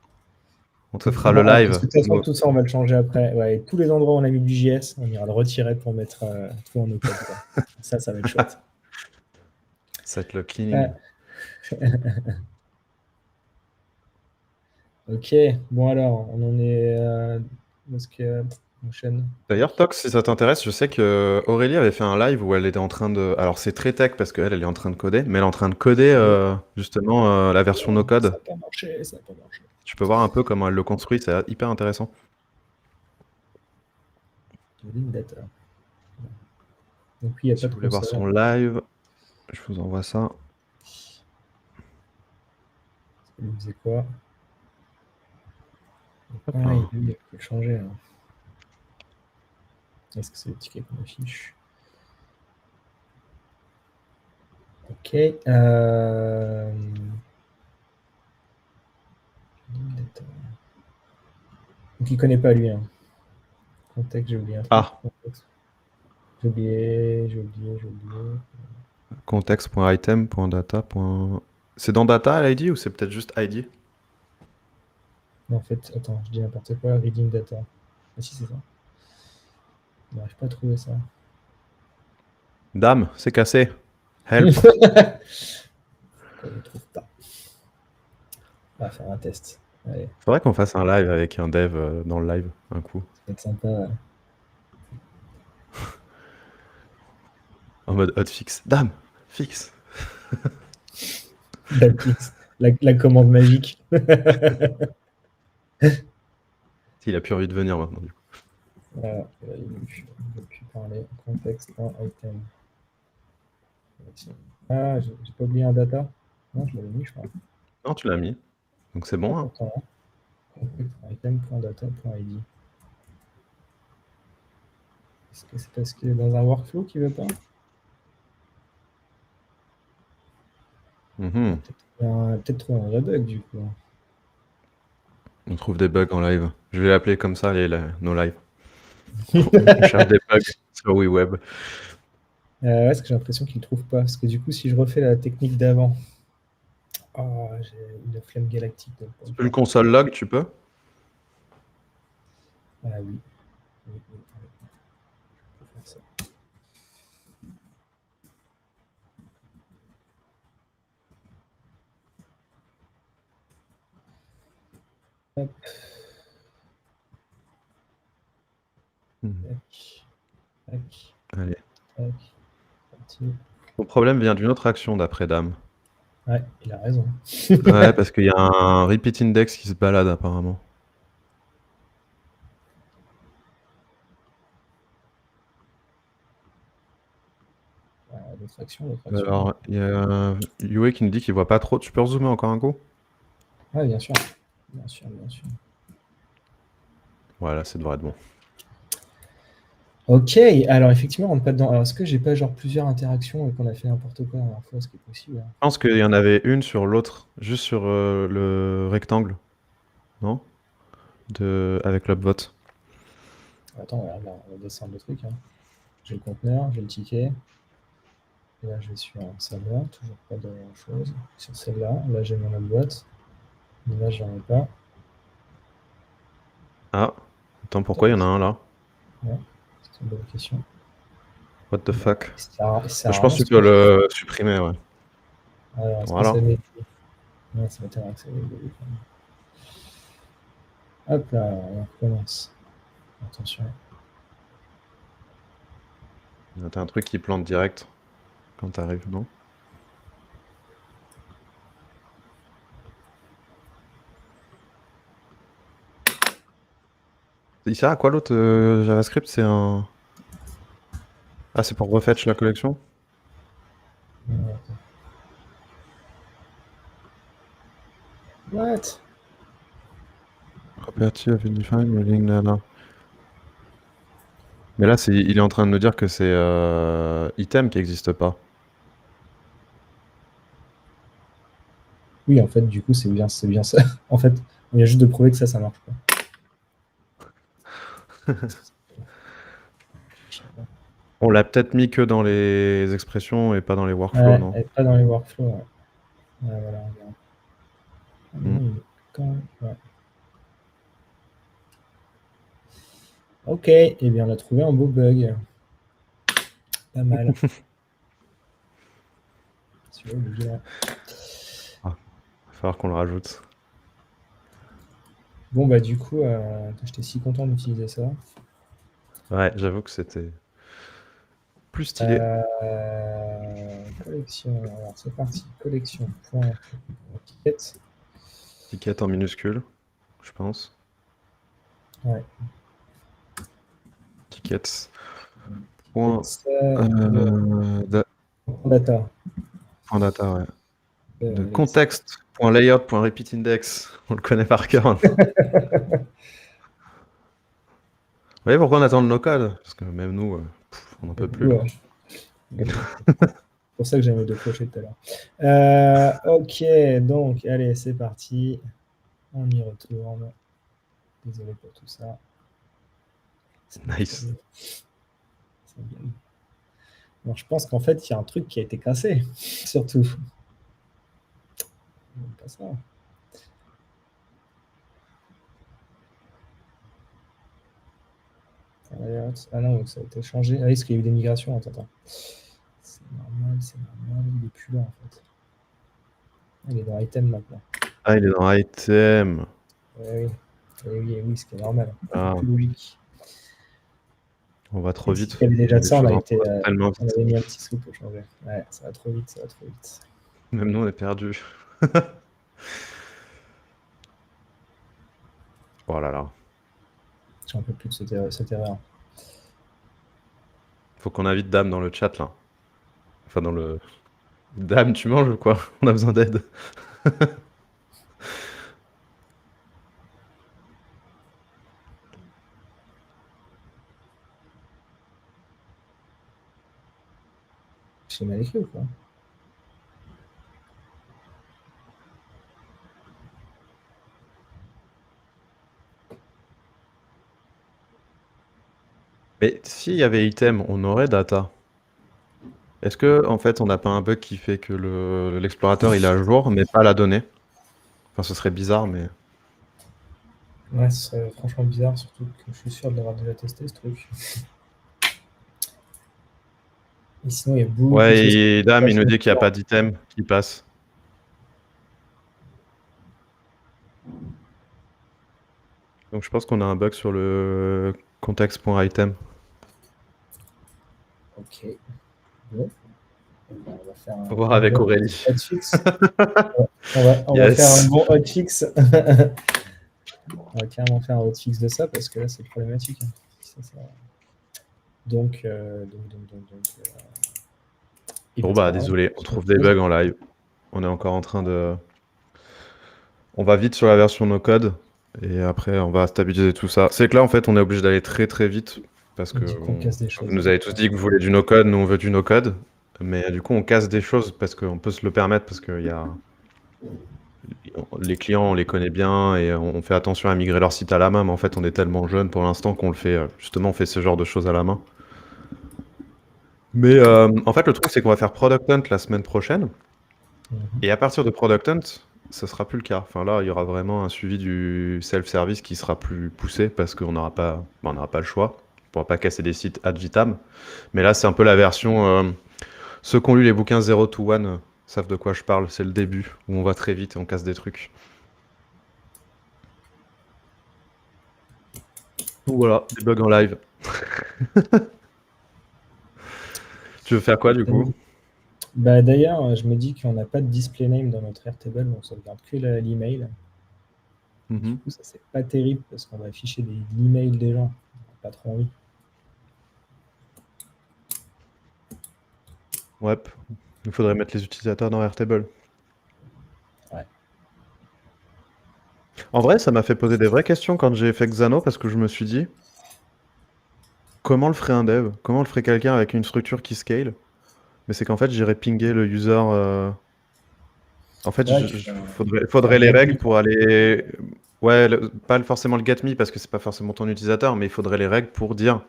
on te fera le Bon, parce live. que de toute façon, tout ça, on va le changer après. Ouais, et tous les endroits où on a mis du JS, on ira le retirer pour mettre tout en no-code, quoi. Ça va être chouette. Ça va être le cleaning. Ok, bon alors, on en est. Est-ce que on enchaîne? D'ailleurs, Tox, si ça t'intéresse, je sais que Aurélie avait fait un live où elle était en train de. Alors, c'est très tech parce qu'elle, elle est en train de coder, mais elle est en train de coder justement la version no Ça code. n'a pas marché, ça n'a pas marché. Tu peux voir un peu comment elle le construit, c'est hyper intéressant. Link data. Donc, oui, il n'y a Si pas vous de voulez voir console. son live, je vous envoie ça. Il faisait quoi? Hop Ah, là. il peut le changer. Hein. Est-ce que c'est le ticket qu'on affiche? Ok. Link data. Donc, il ne connaît pas lui. Hein. Contexte, j'ai oublié un truc. Ah, Contexte. J'ai oublié. context.item.data. C'est dans data l'ID ou c'est peut-être juste ID? Non, en fait, attends, je dis n'importe quoi. Reading data. Ah si, c'est ça. Je n'arrive pas à trouver ça. Dame, c'est cassé. Help. Pourquoi je ne trouve pas? On va faire un test. Allez, Faudrait qu'on fasse un live avec un dev dans le live, un coup. ça va être sympa. En mode hotfix. Dame, fixe. La commande magique. Il a plus envie de venir maintenant, du coup. Voilà, il ne veut plus parler. Contexte.item. Ah, j'ai pas oublié un data. Non, je l'avais mis, je crois. Non, tu l'as mis. Donc c'est bon, hein. Pourtant, contexte.item.data.id. Est-ce que c'est parce qu'il est dans un workflow qu'il veut pas? Mhm. Il y a peut-être trouvé un vrai bug du coup. On trouve des bugs en live. Je vais l'appeler comme ça, nos lives. On cherche des bugs sur WeWeb. Ouais, parce que j'ai l'impression qu'il ne trouve pas. Parce que du coup, si je refais la technique d'avant, oh, j'ai une flemme galactique. Tu peux le console log, tu peux? Ah oui. Oui. Je peux faire ça. Hop. Tac. Tac. Allez. Tac. Parti. Ton problème vient d'une autre action d'après Dame. Ouais, il a raison. Ouais, parce qu'il y a un repeat index qui se balade apparemment. D'autres actions. Alors, il y a Yue qui nous dit qu'il voit pas trop. Tu peux zoomer encore un coup? Ouais, bien sûr. Bien sûr. Voilà, ça devrait être bon. Ok, alors effectivement, on rentre pas dedans. Alors, est-ce que j'ai pas genre plusieurs interactions et qu'on a fait n'importe quoi la dernière fois, ce qui est possible, hein. Je pense qu'il y en avait une sur l'autre, juste sur le rectangle, non? Avec l'upvote. Attends, on va descendre le truc, hein. J'ai le conteneur, j'ai le ticket. Et là, je vais sur celle-là, toujours pas de chose. Sur celle-là, là, j'ai mon autre boîte. Mais là, j'en ai pas. Ah, attends, pourquoi il y en a un là? Ouais, c'est une bonne question. What the Bah, fuck? il sert Je à pense rien, que ce tu peux truc. le supprimer, ouais. Alors, est-ce que Voilà. ça met. Ouais, ça m'étonnerait que ça ait évolué quand même. Hop là, on recommence. Attention. T'as un truc qui plante direct quand t'arrives, non? Il sert à quoi l'autre JavaScript? C'est un. Ah, c'est pour refetch la collection? What? Property of undefined reading, là, là. Mais là, il est en train de nous dire que c'est item qui n'existe pas. Oui, en fait, du coup, c'est bien ça. En fait, il y a juste de prouver que ça marche pas. On l'a peut-être mis que dans les expressions et pas dans les workflows, Ouais, non? elle est pas dans les workflows. Ouais, ouais voilà, regarde. Ah, mais Hmm. non, il est quand même. Ouais. Ok, et eh bien on a trouvé un beau bug. Pas mal. Celui-là, il est bien. Ah, va falloir qu'on le rajoute. Bon, bah, du coup, j'étais si content d'utiliser ça. Ouais, j'avoue que c'était plus stylé. Collection. Alors, c'est parti. Collection. Point. Ticket. Ticket en minuscule, je pense. Ouais. Tickets. Point, Tickets, da- data. point data, ouais. De Allez, c'est parti. context.layout.repeatIndex. On le connaît par cœur, hein. Vous voyez pourquoi on attend le no-code? Parce que même nous, on n'en peut plus là. Ouais. C'est pour ça que j'ai mis deux clocher tout à l'heure. Ok, donc, allez, c'est parti. On y retourne. Désolé pour tout ça. Nice. Alors, je pense qu'en fait, il y a un truc qui a été cassé, surtout. Pas ça. Ah non, ça a été changé. Ah oui, parce qu'il y a eu des migrations. Attends. C'est normal, c'est normal. Il est plus là, en fait. Il est dans item maintenant. Ah, il est dans item. Oui, oui, ce qui est normal. Ah, Plus logique. on va trop Et s'il vite. y avait déjà Les ça, choses vont tellement on vite. avait mis un petit sou pour changer. Ouais, ça va trop vite, ça va trop vite. Même nous, on est perdus. Oh là là. J'en peux plus de cette erreur. Faut qu'on invite Dame dans le chat là. Enfin, dans le. Dame, tu manges ou quoi? On a besoin d'aide. J'ai mal écrit ou quoi? Mais s'il y avait item, on aurait data. Est-ce que, en fait, on n'a pas un bug qui fait que l'explorateur il est à jour, mais pas la donnée? Enfin, ce serait bizarre, mais. Ouais, ce serait franchement bizarre, surtout que je suis sûr de l'avoir déjà testé, ce truc. Et sinon, il y a beaucoup de Ouais, choses qui et Dame, il passent nous au dit qu'il n'y a courant. pas d'item qui passe. Donc je pense qu'on a un bug sur le context.item. Ok. Bon. On va faire Faut voir un avec bon Aurélie. hotfix. On va faire un Yes. bon hotfix. On va carrément faire un hotfix de ça parce que là, c'est problématique, hein. Ça. Donc, et Bon bien, bah ça va rien. désolé, on Sur trouve autre des chose. bugs en live. On est encore en train de. On va vite sur la version no code et après on va stabiliser tout ça. C'est que là en fait on est obligé d'aller très très vite Parce Et que du coup, on casse des vous choses. nous avez tous dit que vous voulez du no-code, nous on veut du no-code. Mais du coup, on casse des choses parce qu'on peut se le permettre, parce que les clients, on les connaît bien et on fait attention à migrer leur site à la main. Mais en fait, on est tellement jeune pour l'instant qu'on le fait, justement, on fait ce genre de choses à la main. Mais en fait, le truc, c'est qu'on va faire Product Hunt la semaine prochaine. Mhm. Et à partir de Product Hunt, ce sera plus le cas. Enfin là, il y aura vraiment un suivi du self-service qui sera plus poussé parce qu'on n'aura pas, on n'aura pas le choix. On pourra pas casser des sites ad vitam. Mais là, c'est un peu la version. Ceux qui ont lu les bouquins Zero to One savent de quoi je parle. C'est le début où on va très vite et on casse des trucs. Donc voilà, des bugs en live. Tu veux faire quoi du coup? Bah, d'ailleurs, je me dis qu'on n'a pas de display name dans notre Airtable, on sauvegarde que l'email. Du Mhm. coup, ça, c'est pas terrible parce qu'on va afficher l'email des gens. On n'a pas trop envie. Ouais. Il faudrait mettre les utilisateurs dans Airtable. Ouais. En vrai, ça m'a fait poser des vraies questions quand j'ai fait Xano parce que je me suis dit, comment le ferait un dev? Comment le ferait quelqu'un avec une structure qui scale? Mais c'est qu'en fait, j'irais pinguer le user. En fait, Ouais, tu fais un faudrait les get règles me, quoi. pour aller. Ouais, pas forcément le get me parce que c'est pas forcément ton utilisateur, mais il faudrait les règles pour dire.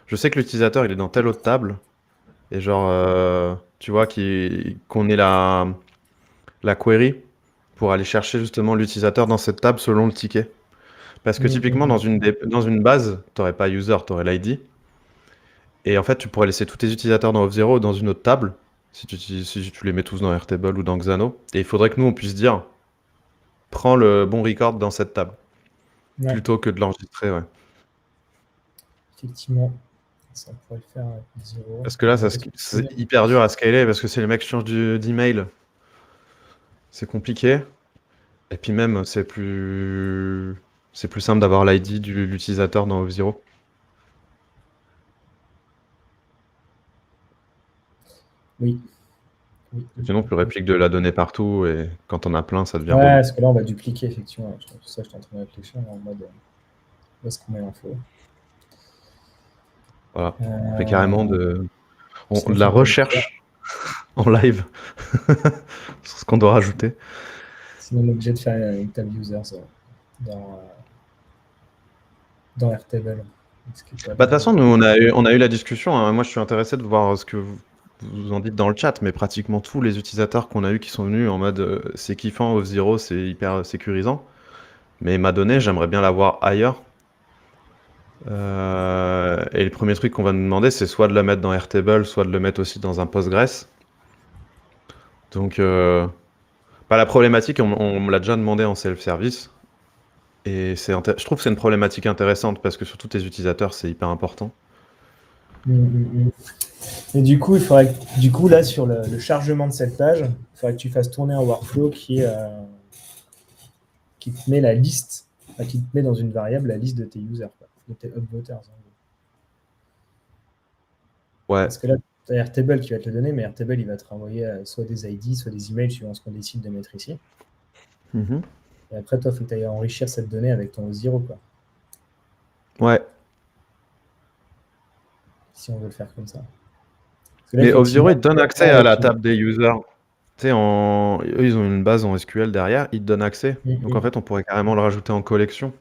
Je sais que l'utilisateur il est dans telle autre table et genre, tu vois, qu'on ait la query pour aller chercher justement l'utilisateur dans cette table selon le ticket. Parce que typiquement, Mm. dans une base, t'aurais pas user, t'aurais l'ID. Et en fait, tu pourrais laisser tous tes utilisateurs dans Auth0 dans une autre table, si tu les mets tous dans Airtable ou dans Xano. Et il faudrait que nous, on puisse dire, prends le bon record dans cette table, Ouais, plutôt que de l'enregistrer, ouais. effectivement. Ça, on pourrait le faire avec zéro. Parce que là, On va pas se c'est souvenir. hyper dur à scaler, parce que si les mecs changent d'email, c'est compliqué. Et puis même, c'est plus simple d'avoir l'ID de l'utilisateur dans Auth0. Oui. Oui, oui, Sinon, oui, tu oui. répliques de la donnée partout, et quand on a plein, ça devient Ouais, relou. parce que là, on va dupliquer, effectivement. C'est ça, je suis en train de réfléchir en mode où est-ce qu'on met l'info. Voilà. On fait carrément Euh, de Sinon, la faut mettre l'objet. recherche en live sur ce qu'on doit rajouter. Sinon, l'objet de faire une table users dans, dans Airtable. Ce qui est pas Bah, de toute mal. façon, nous, on a eu la discussion, hein. Moi, je suis intéressé de voir ce que vous en dites dans le chat, mais pratiquement tous les utilisateurs qu'on a eu qui sont venus en mode c'est kiffant, Auth0, c'est hyper sécurisant. Mais ma donnée, j'aimerais bien l'avoir ailleurs. Et le premier truc qu'on va nous demander, c'est soit de la mettre dans Airtable, soit de le mettre aussi dans un Postgres. Donc, pas la problématique, on me l'a déjà demandé en self-service. Et je trouve que c'est une problématique intéressante parce que surtout tes utilisateurs, c'est hyper important. Mm. Et du coup, du coup, là, sur le chargement de cette page, il faudrait que tu fasses tourner un workflow qui te met la liste, enfin, qui te met dans une variable la liste de tes users, quoi, de tes upvoters. Ouais. Parce que là, tu as Airtable qui va te le donner, mais Airtable, il va te renvoyer soit des ID, soit des emails suivant ce qu'on décide de mettre ici. Mhm. Et après, toi, il faut que tu ailles enrichir cette donnée avec ton zéro, quoi, Ouais. si on veut le faire comme ça. Parce que là, Mais Auth0, effectivement, il te donne accès à avec la table des users. Tu sais, eux, ils ont une base en SQL derrière, ils te donnent accès. Donc en fait, on pourrait carrément le rajouter en collection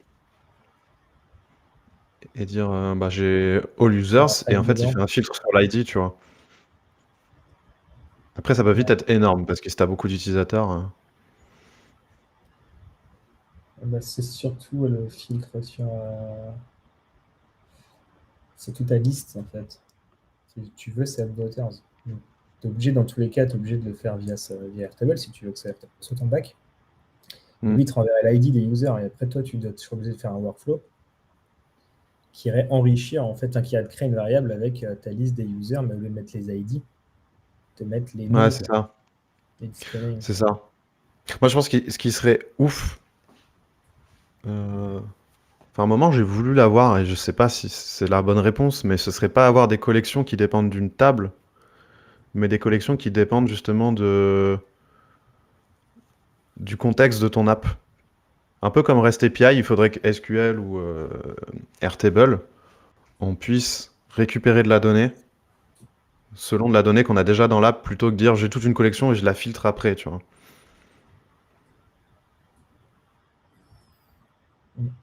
et dire bah, j'ai all faire users un et en fait, il dedans. fait un filtre sur l'ID, tu vois. Après, ça peut vite être énorme parce que si t'as beaucoup d'utilisateurs. Bah, c'est surtout le filtre sur. C'est toute ta liste, en fait. Si tu veux, c'est upvoters. Tu es obligé, dans tous les cas, tu es obligé de le faire via Airtable si tu veux que ça soit ton back. Hmm. Lui, il te renverrait l'ID des users et après, toi, tu seras obligé de faire un workflow qui irait enrichir, en fait, qui irait créer une variable avec ta liste des users, mais au lieu de mettre les ID, te mettre les Ouais, noms, c'est quoi, ça. les display names. C'est ça. Moi, je pense que ce qui serait ouf. Enfin, à un moment, j'ai voulu l'avoir et je sais pas si c'est la bonne réponse, mais ce serait pas avoir des collections qui dépendent d'une table, mais des collections qui dépendent justement du contexte de ton app. Un peu comme REST API, il faudrait que SQL ou Airtable on puisse récupérer de la donnée selon de la donnée qu'on a déjà dans l'app plutôt que de dire j'ai toute une collection et je la filtre après, tu vois.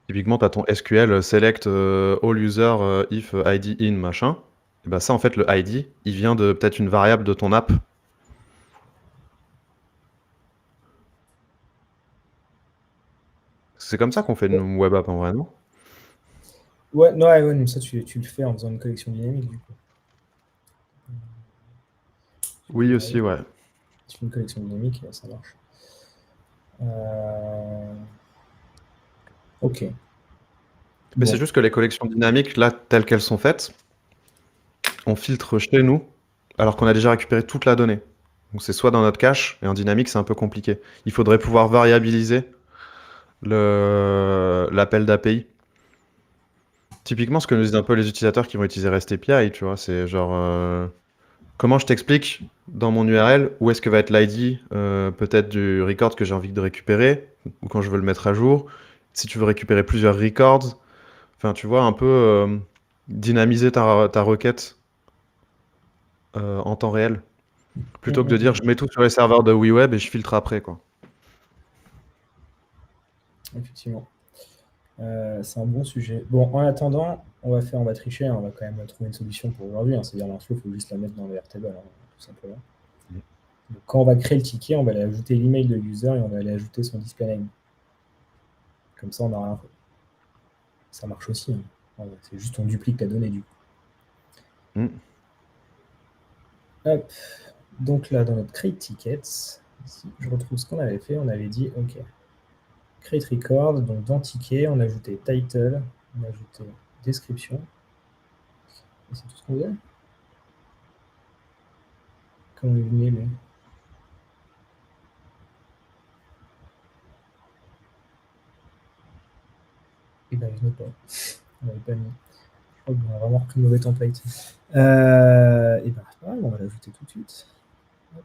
Typiquement, tu as ton SQL select all user if ID in machin. Et ben ça, en fait, le ID, il vient de peut-être une variable de ton app. C'est comme ça qu'on fait une web app en vrai, non? Ouais, non, ouais, mais ça, tu le fais en faisant une collection dynamique, du coup. Oui, aussi, ouais. Tu fais une collection dynamique, ça marche. Ok. Mais c'est Bon. juste que les collections dynamiques, là, telles qu'elles sont faites, on filtre chez nous, alors qu'on a déjà récupéré toute la donnée. Donc c'est soit dans notre cache, et en dynamique, c'est un peu compliqué. Il faudrait pouvoir variabiliser l'appel d'API. Typiquement, ce que nous disent un peu les utilisateurs qui vont utiliser REST API, tu vois, c'est genre, comment je t'explique dans mon URL où est-ce que va être l'ID, peut-être du record que j'ai envie de récupérer, ou quand je veux le mettre à jour. Si tu veux récupérer plusieurs records, enfin, tu vois, un peu dynamiser ta requête en temps réel. Plutôt que de dire je mets tout sur les serveurs de WeWeb et je filtre après, quoi. Effectivement. C'est un bon sujet. Bon, en attendant, on va tricher, hein, on va quand même trouver une solution pour aujourd'hui. Hein, c'est-à-dire l'info, il faut juste la mettre dans le Airtable, hein, tout simplement. Donc, quand on va créer le ticket, on va aller ajouter l'email de l'user et on va aller ajouter son display name. Comme ça, on aura l'info. Ça marche aussi. Hein. C'est juste on duplique la donnée du coup. Mm. Hop. Donc là, dans notre create tickets, ici, je retrouve ce qu'on avait fait. On avait dit OK. Create record. Donc dans ticket, on a ajouté title, on a ajouté description. Et c'est tout ce qu'on faisait. Comment il venait lui? Et ben, il venait pas. On l'avait pas mis. Je crois qu'on a vraiment repris le mauvais template. Et ben, c'est pas grave, on va l'ajouter tout de suite. Hop.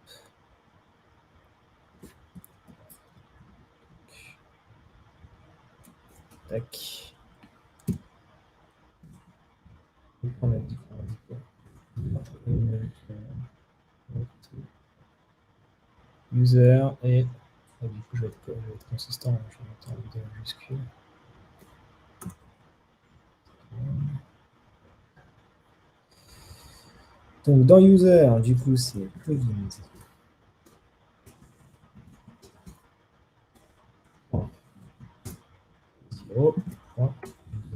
Tac. On a dit quoi? User et du coup je vais être consistant, je vais mettre en vidéo majuscule. Donc dans user, du coup c'est plugins.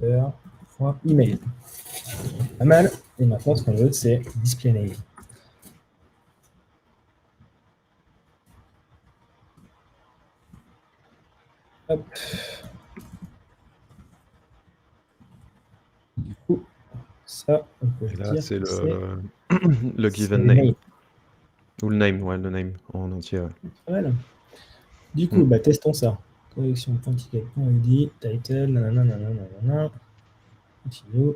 User.email. Pas mal. Et maintenant ce qu'on veut c'est display name. Hop. Du coup, ça, on peut Et là, dire c'est que le c'est given le name. name. Ou le name, ouais, le name en entier. Ouais. Pas mal. Du coup, bah, testons ça. Collection.ticket.id, title, nanana. Continue.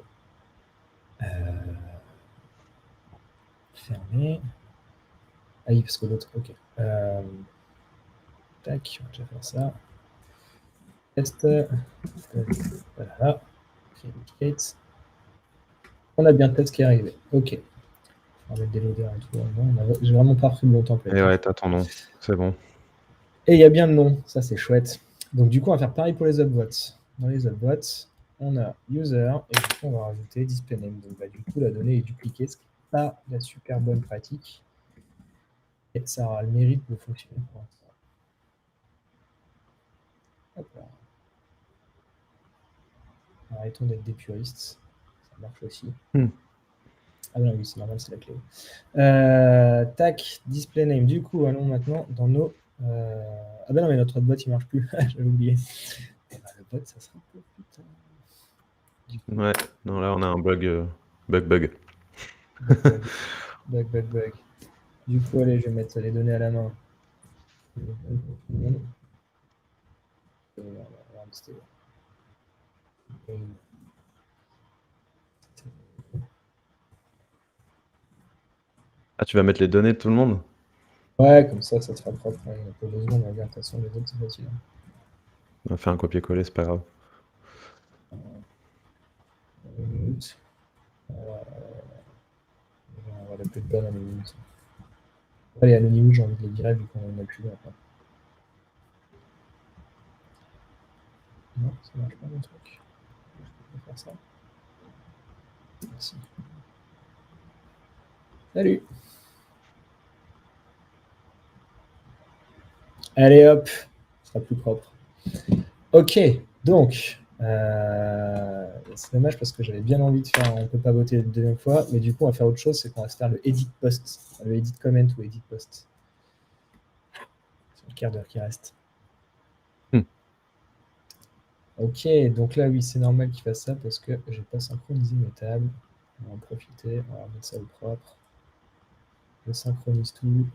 Fermé. Ah oui, parce que l'autre, ok. Tac, on va déjà faire ça. Test. Voilà. Create. On a bien le test qui est arrivé. Ok. On va mettre des loaders et tout. J'ai vraiment pas repris le bon template. Et ouais, t'as ton nom, c'est bon. Et il y a bien le nom, ça c'est chouette. Donc du coup, on va faire pareil pour les upvotes. Dans les upvotes, on a user et du coup, on va rajouter display name. Donc bah, du coup, la donnée est dupliquée, ce qui n'est pas la super bonne pratique. Et ça aura le mérite de fonctionner pour l'instant. Hop là. Arrêtons d'être des puristes. Ça marche aussi. Ah non, oui, c'est normal, c'est la clé. Tac, display name. Du coup, allons maintenant dans nos. Ah ben non, mais notre bot il marche plus. J'avais oublié. Et ben, le bot, ça sera un peu plus tard. Ouais, non, là, on a un bug. Bug. Bug. Du coup, allez, je vais mettre les données à la main. Ah, tu vas mettre les données de tout le monde? Ouais, comme ça sera propre. Il y a pas besoin de regarder. De toute façon, les autres, c'est facile. On va faire un copier-coller, c'est pas grave. a plus de bonnes Anonymous. Après, les Anonymous, j'ai envie de les virer vu qu'on en a plus. Après. Non, ça marche pas mon truc. Je peux faire ça. Merci. Salut. Allez hop, ce sera plus propre. Ok, donc, c'est dommage parce que j'avais bien envie de faire, on peut pas voter une deuxième fois, mais du coup on va faire autre chose, c'est qu'on va se faire le edit post, le edit comment ou edit post. C'est le quart d'heure qui reste. Ok, donc là oui c'est normal qu'il fasse ça parce que j'ai pas synchronisé mes tables. On va en profiter, on va remettre ça au propre. Je synchronise tout.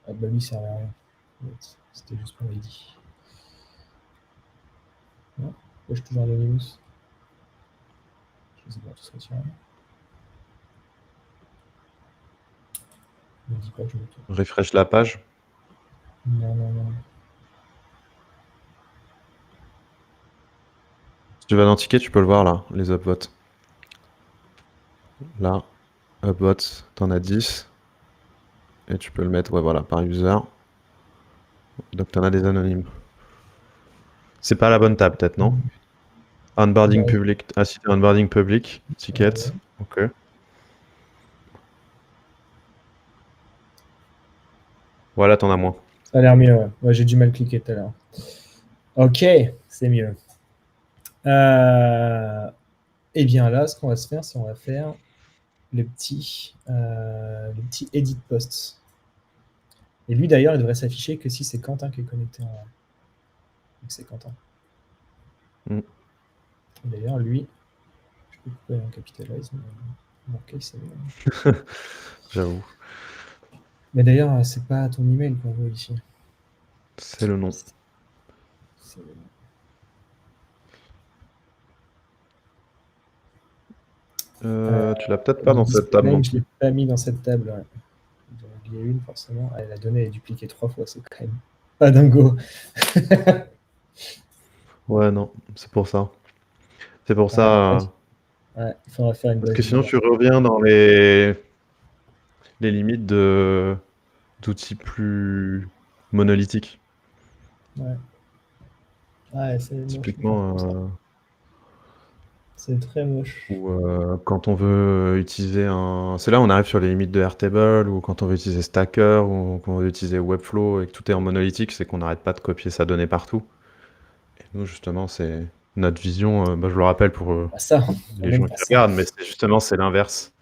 Ah bah lui ça servait à rien. C'était juste pour l'edit. Non, je suis toujours Anonymous. Je sais pas, tout ça tient. Ne me dis pas que je me tourne. Refresh la page. Non. Si tu vas dans Ticket, tu peux le voir là, les upvotes. Là, upvotes, t'en as 10. Et tu peux le mettre, ouais, voilà, par user. Donc t'en as des anonymes. C'est pas la bonne table, peut-être, non? Onboarding Ouais. public. Ah, si, onboarding public, ticket. Ok. Voilà, t'en as moins. Ça a l'air mieux, ouais. Ouais, j'ai du mal cliquer tout à l'heure. Ok, c'est mieux. Et bien là, ce qu'on va se faire, c'est qu'on va faire le petit edit post. Et lui d'ailleurs, il devrait s'afficher que si c'est Quentin qui est connecté en donc c'est Quentin. Mm. Et d'ailleurs, lui, je peux couper en capitalise, mais ok, c'est bien. J'avoue. Mais d'ailleurs, c'est pas ton email qu'on veut ici. C'est le nom. C'est- Tu l'as peut-être pas dans cette table non Je l'ai plus. pas mis dans cette table. Ouais. Il y a une forcément. Ah, la donnée est dupliquée 3 fois, c'est quand même pas dingo. Ouais, non, c'est pour ça. C'est pour ça. Ouais, il faudra faire une Parce base que de sinon, données. tu reviens dans les limites d'outils plus monolithiques. Ouais. Ouais, c'est moche. Typiquement, C'est très moche. ou quand on veut utiliser un. C'est là où on arrive sur les limites de Airtable, ou quand on veut utiliser Stacker, ou quand on veut utiliser Webflow et que tout est en monolithique, c'est qu'on n'arrête pas de copier sa donnée partout. Et nous, justement, c'est notre vision. Bah, je le rappelle pour Pas ça. les Même gens pas qui ça. regardent, mais c'est l'inverse.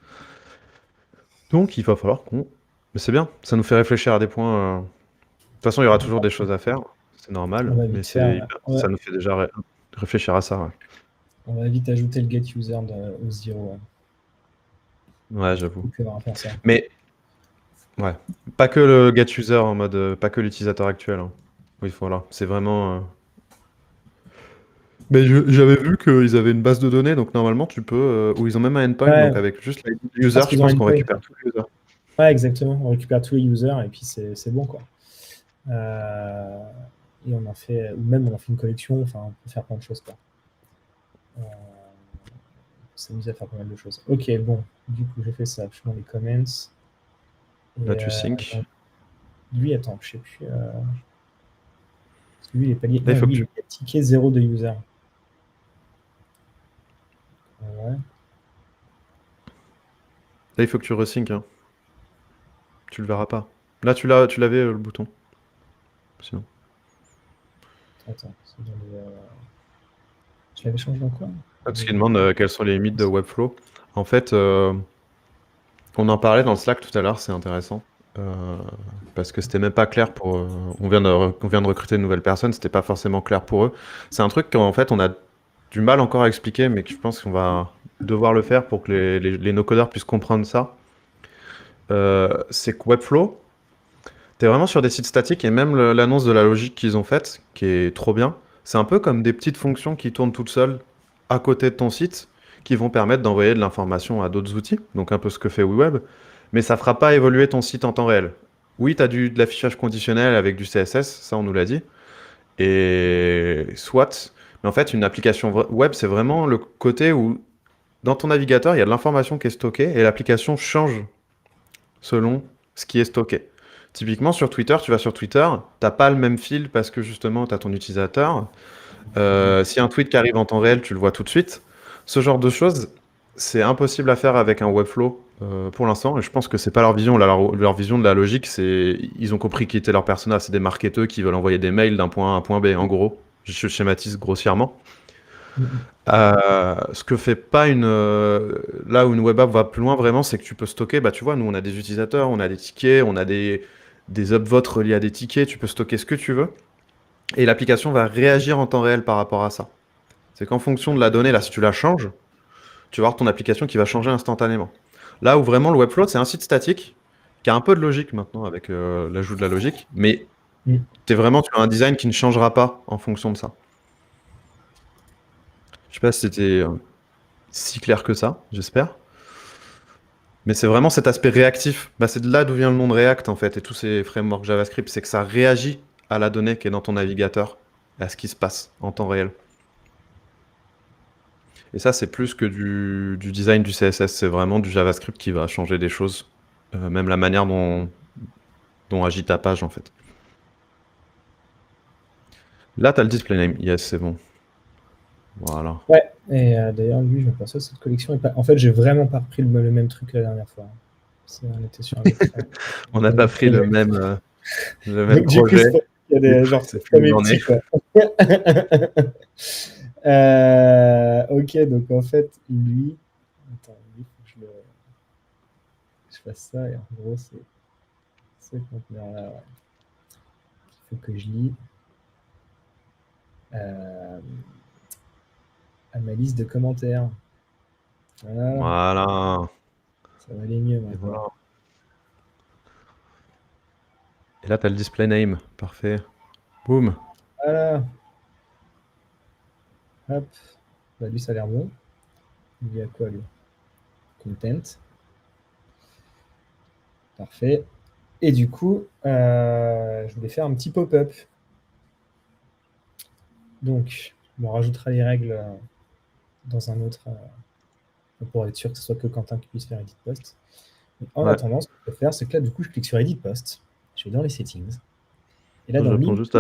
Donc, il va falloir qu'on. Mais c'est bien, ça nous fait réfléchir à des points. De toute façon, il y aura toujours des choses à faire, c'est normal, On va mais vite faire. ça nous fait déjà réfléchir à ça. Ouais, On va vite ajouter le get user au 0. ouais, j'avoue. On va faire ça. Mais ouais, pas que le get user en mode, pas que l'utilisateur actuel. Hein. Oui, voilà, c'est vraiment. Mais j'avais vu qu'ils avaient une base de données, donc normalement tu peux, ou ils ont même un endpoint, Ouais, donc avec juste l'ID je user, pense je qu'ils ont pense un qu'on endpoint. récupère tous les users. Ouais, exactement. On récupère tous les users et puis c'est bon, quoi. Et on en fait, ou même on en fait une collection, enfin, on peut faire plein de choses, quoi. On peut s'amuser à faire pas mal de choses. Ok, bon, du coup, j'ai fait ça. Je mets les comments. Là, Et, tu sync. lui, attends, je sais plus. Parce que lui, il est pas lié. Là, il Non, faut que lui, il est ticket 0 de user. Ouais. là, il faut que tu resync. Hein. Tu le verras pas. Là, tu l'avais le bouton. Sinon. Attends, c'est dans les, je l'avais changé dans quoi? Parce qu'il demande quelles sont les limites de Webflow. En fait, on en parlait dans le Slack tout à l'heure, c'est intéressant. Parce que c'était même pas clair pour. On vient de recruter une nouvelle personne, c'était pas forcément clair pour eux. C'est un truc qu'en fait on a du mal encore à expliquer, mais que je pense qu'on va devoir le faire pour que les no-codeurs puissent comprendre ça. C'est que Webflow, t'es vraiment sur des sites statiques et même l'annonce de la logique qu'ils ont faite, qui est trop bien, c'est un peu comme des petites fonctions qui tournent toutes seules à côté de ton site, qui vont permettre d'envoyer de l'information à d'autres outils, donc un peu ce que fait WeWeb, mais ça fera pas évoluer ton site en temps réel. Oui, tu as de l'affichage conditionnel avec du CSS, ça on nous l'a dit, et soit, mais en fait une application web, c'est vraiment le côté où dans ton navigateur, il y a de l'information qui est stockée et l'application change selon ce qui est stocké. Typiquement, sur Twitter, tu vas sur Twitter, t'as pas le même fil parce que justement, tu as ton utilisateur. Si un tweet qui arrive en temps réel, tu le vois tout de suite. Ce genre de choses, c'est impossible à faire avec un Webflow pour l'instant. Et je pense que c'est pas leur vision. Leur vision de la logique, c'est ils ont compris qui était leur persona. C'est des marketeurs qui veulent envoyer des mails d'un point A à un point B. En gros, je schématise grossièrement. Ce que fait pas là où une web app va plus loin vraiment, c'est que tu peux stocker. Bah, tu vois, nous on a des utilisateurs, on a des tickets, on a des upvotes reliés à des tickets. Tu peux stocker ce que tu veux et l'application va réagir en temps réel par rapport à ça. C'est qu'en fonction de la donnée, là, si tu la changes, tu vas avoir ton application qui va changer instantanément. Là où vraiment le Webflow, c'est un site statique qui a un peu de logique maintenant avec l'ajout de la logique, mais tu as un design qui ne changera pas en fonction de ça. Je sais pas si c'était si clair que ça, j'espère. Mais c'est vraiment cet aspect réactif. Bah, c'est de là d'où vient le nom de React en fait et tous ces frameworks JavaScript, c'est que ça réagit à la donnée qui est dans ton navigateur, à ce qui se passe en temps réel. Et ça, c'est plus que du design du CSS, c'est vraiment du JavaScript qui va changer des choses, même la manière dont agit ta page en fait. Là, tu as le display name, yes, c'est bon. Voilà. Ouais, et d'ailleurs, lui, je m'aperçois que cette collection est pas. En fait, j'ai vraiment pas repris le même truc que la dernière fois. On était sur un autre, On n'a pas pris le même Donc, du coup, projet. il y a des genre C'est comme plus les où on petits, est. quoi. Ok, donc en fait, lui. Attends, lui, faut que je fasse ça, et en gros, c'est ce conteneur-là, ouais. Il faut que je lis à ma liste de commentaires. Voilà, Voilà. ça va aller mieux Et maintenant. voilà. Et là, tu as le display name. Parfait. Boum. Voilà. Hop. Bah, lui, ça a l'air bon. Il y a quoi, lui? Content. Parfait. Et du coup, je voulais faire un petit pop-up. Donc, on rajoutera les règles dans un autre pour être sûr que ce soit que Quentin qui puisse faire Edit Post. Mais en Ouais. attendant, ce que je peux faire, c'est que là, du coup, je clique sur Edit Post. Je vais dans les settings. Et là, Je dans réponds Link, juste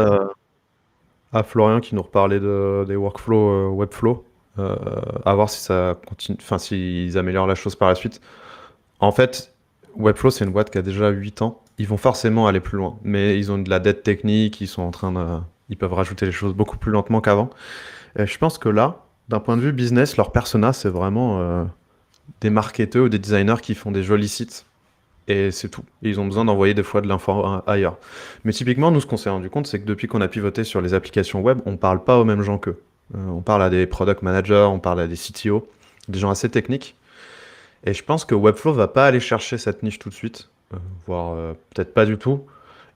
à Florian qui nous reparlait des workflows Webflow. À voir si ça continue, enfin, s'ils améliorent la chose par la suite. En fait, Webflow, c'est une boîte qui a déjà 8 ans. Ils vont forcément aller plus loin. Mais ils ont de la dette technique, ils peuvent rajouter les choses beaucoup plus lentement qu'avant. Et je pense que là, d'un point de vue business, leur persona, c'est vraiment des marketeurs ou des designers qui font des jolis sites. Et c'est tout. Et ils ont besoin d'envoyer des fois de l'info ailleurs. Mais typiquement, nous, ce qu'on s'est rendu compte, c'est que depuis qu'on a pivoté sur les applications web, on parle pas aux mêmes gens qu'eux. On parle à des product managers, on parle à des CTO, des gens assez techniques. Et je pense que Webflow va pas aller chercher cette niche tout de suite, voire peut-être pas du tout.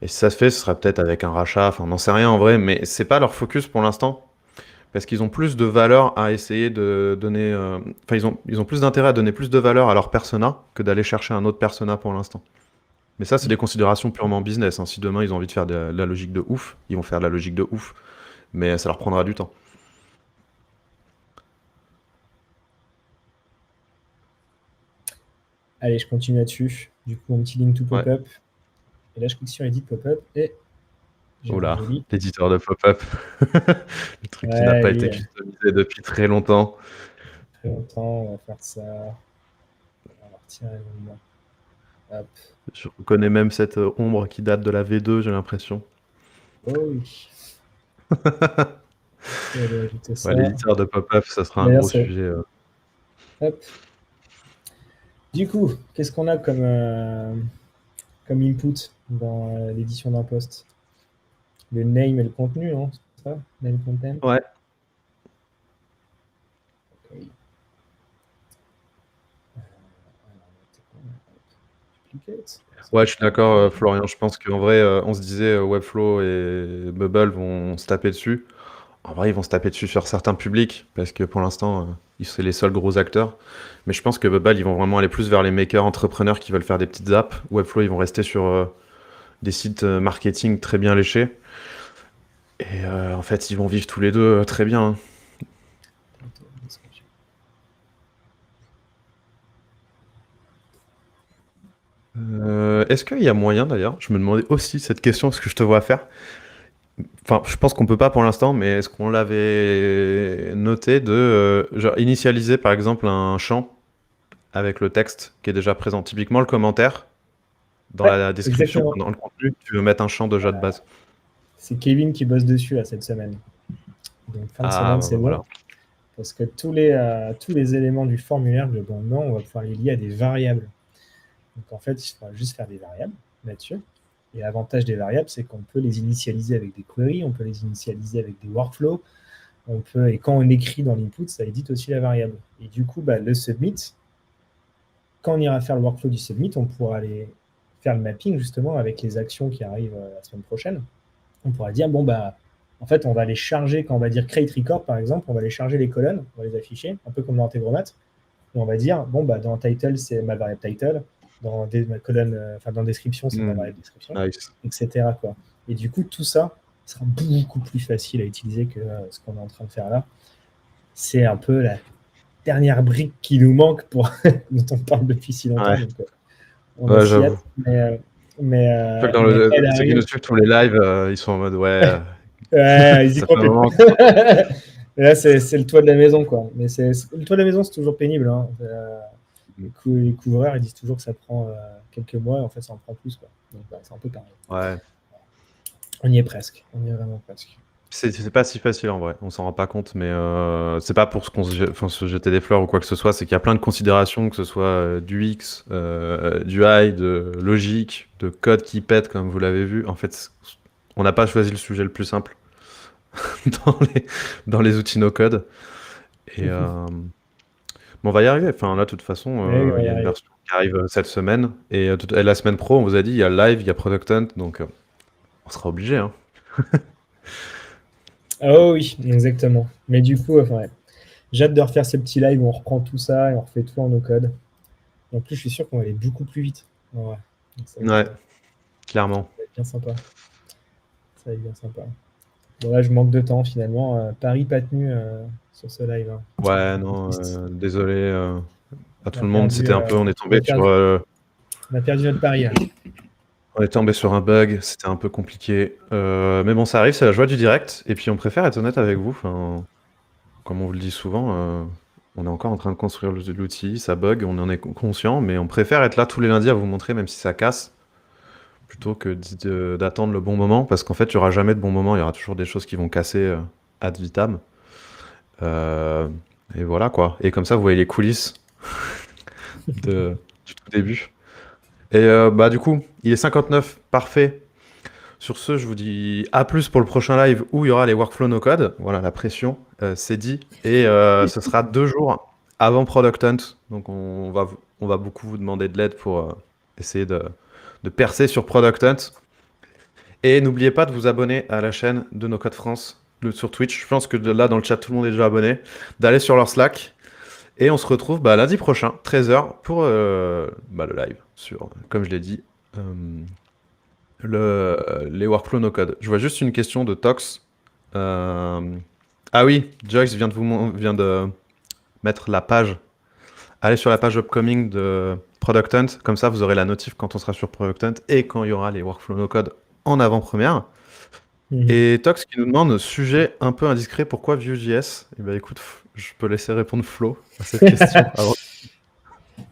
Et si ça se fait, ce sera peut-être avec un rachat, enfin, on n'en sait rien en vrai, mais c'est pas leur focus pour l'instant. Parce qu'ils ont plus de valeur à essayer de donner. Enfin, ils ont plus d'intérêt à donner plus de valeur à leur persona que d'aller chercher un autre persona pour l'instant. Mais ça, c'est des considérations purement business, hein. Si demain ils ont envie de faire de la logique de ouf, ils vont faire de la logique de ouf. Mais ça leur prendra du temps. allez, je continue là-dessus. Du coup, mon petit link to Ouais. pop-up. Et là, je clique sur Edit Pop-up et j'ai Oh un là, joli. l'éditeur de pop-up. Le truc qui n'a Ouais, pas lui, été customisé depuis très longtemps. très longtemps, on va faire ça. On va retirer le nom. Hop. Je reconnais même cette ombre qui date de la V2, j'ai l'impression. Oh oui. Je vais aller ajouter ça. Ouais, l'éditeur de pop-up, ça sera un D'ailleurs, gros sujet. hop. Du coup, qu'est-ce qu'on a comme input dans l'édition d'un post? Le name et le contenu, hein, c'est ça? Name content. Ouais, Ok. Duplicate. ouais, je suis d'accord, Florian. Je pense qu'en vrai, on se disait Webflow et Bubble vont se taper dessus. En vrai, ils vont se taper dessus sur certains publics parce que pour l'instant, c'est les seuls gros acteurs. Mais je pense que Bubble, ils vont vraiment aller plus vers les makers entrepreneurs qui veulent faire des petites apps. Webflow, ils vont rester sur des sites marketing très bien léchés. Et en fait, ils vont vivre tous les deux très bien, hein. Est-ce qu'il y a moyen d'ailleurs, je me demandais aussi cette question, parce que je te vois faire. Enfin, je pense qu'on peut pas pour l'instant, mais est-ce qu'on l'avait noté de genre initialiser par exemple un champ avec le texte qui est déjà présent, typiquement le commentaire dans Ouais, la description, exactement. dans le contenu, tu veux mettre un champ déjà de base. C'est Kevin qui bosse dessus là, cette semaine. Donc fin de Ah, semaine, bah, c'est voilà. bon. Parce que tous les éléments du formulaire, globalement, on va pouvoir les lier à des variables. Donc en fait, il faudra juste faire des variables là-dessus. Et l'avantage des variables, c'est qu'on peut les initialiser avec des queries, on peut les initialiser avec des workflows, et quand on écrit dans l'input, ça édite aussi la variable. Et du coup, le submit, quand on ira faire le workflow du submit, on pourra aller faire le mapping justement avec les actions qui arrivent la semaine prochaine. On pourra dire, en fait, on va les charger, quand on va dire create record, par exemple, on va les charger les colonnes, on va les afficher, un peu comme dans Integromat, et on va dire, dans title, c'est ma variable title, ma colonne, dans description, c'est ma variable description, Nice. etc. Quoi. Et du coup, tout ça sera beaucoup plus facile à utiliser que ce qu'on est en train de faire là. C'est un peu la dernière brique qui nous manque dont on parle depuis si longtemps. Ouais, Donc, on a ouais, s'y hâte. j'avoue. Mais, Je crois que ceux qui nous suivent tous les lives, ils sont en mode ouais, ouais, ils y ça fait croient un plus. moment. Mais là, c'est le toit de la maison, quoi. Mais le toit de la maison, c'est toujours pénible. Hein. Les couvreurs, ils disent toujours que ça prend quelques mois, et en fait, ça en prend plus, quoi. Donc, c'est un peu pareil. Ouais. On y est presque. On y est vraiment presque. C'est pas si facile en vrai, on s'en rend pas compte, mais c'est pas pour se jeter des fleurs ou quoi que ce soit, c'est qu'il y a plein de considérations, que ce soit du X, du I, de logique, de code qui pète, comme vous l'avez vu. En fait, on n'a pas choisi le sujet le plus simple dans dans les outils no-code. Et mais on va y arriver. Enfin, là, de toute façon, Mais oui, on va il y y a une arriver. version qui arrive cette semaine. Et la semaine pro, on vous a dit, il y a le live, il y a Product Hunt, donc on sera obligé, hein. Oh oui, exactement. Mais du coup, ouais. J'ai hâte de refaire ces petits lives où on reprend tout ça et on refait tout en no-code. En plus, je suis sûr qu'on va aller beaucoup plus vite. Ouais. Donc, Ouais, clairement. ça va être bien sympa. Ça va être bien sympa. Bon, là, je manque de temps finalement. Paris pas tenu sur ce live. Hein. Ouais, C'est non, triste. désolé à On tout a le monde. perdu, C'était un peu, on a perdu, on a perdu notre pari. Là. on est tombé sur un bug. C'était un peu compliqué. Mais bon, ça arrive, c'est la joie du direct. Et puis, on préfère être honnête avec vous. Enfin, comme on vous le dit souvent, on est encore en train de construire l'outil. Ça bug, on en est conscient, mais on préfère être là tous les lundis à vous montrer, même si ça casse, plutôt que d'attendre le bon moment, parce qu'en fait, il y aura jamais de bon moment. Il y aura toujours des choses qui vont casser ad vitam. Euh, et voilà quoi. Et comme ça, vous voyez les coulisses du tout début. Et bah du coup, il est 59, parfait. Sur ce, je vous dis à plus pour le prochain live où il y aura les workflows no code. Voilà, la pression, c'est dit. Et ce sera 2 jours avant Product Hunt. Donc on va beaucoup vous demander de l'aide pour essayer de percer sur Product Hunt. Et n'oubliez pas de vous abonner à la chaîne de No Code France sur Twitch. Je pense que là, dans le chat, tout le monde est déjà abonné. D'aller sur leur Slack. Et on se retrouve lundi prochain, 13h, pour le live sur, comme je l'ai dit, les workflows no code. Je vois juste une question de Tox. Ah oui, Joyce vient de mettre la page. Allez sur la page upcoming de Product Hunt. Comme ça, vous aurez la notif quand on sera sur Product Hunt et quand il y aura les workflows no code en avant-première. Mhm. Et Tox qui nous demande, sujet un peu indiscret, pourquoi Vue.js? Eh ben écoute, je peux laisser répondre Flo à cette question.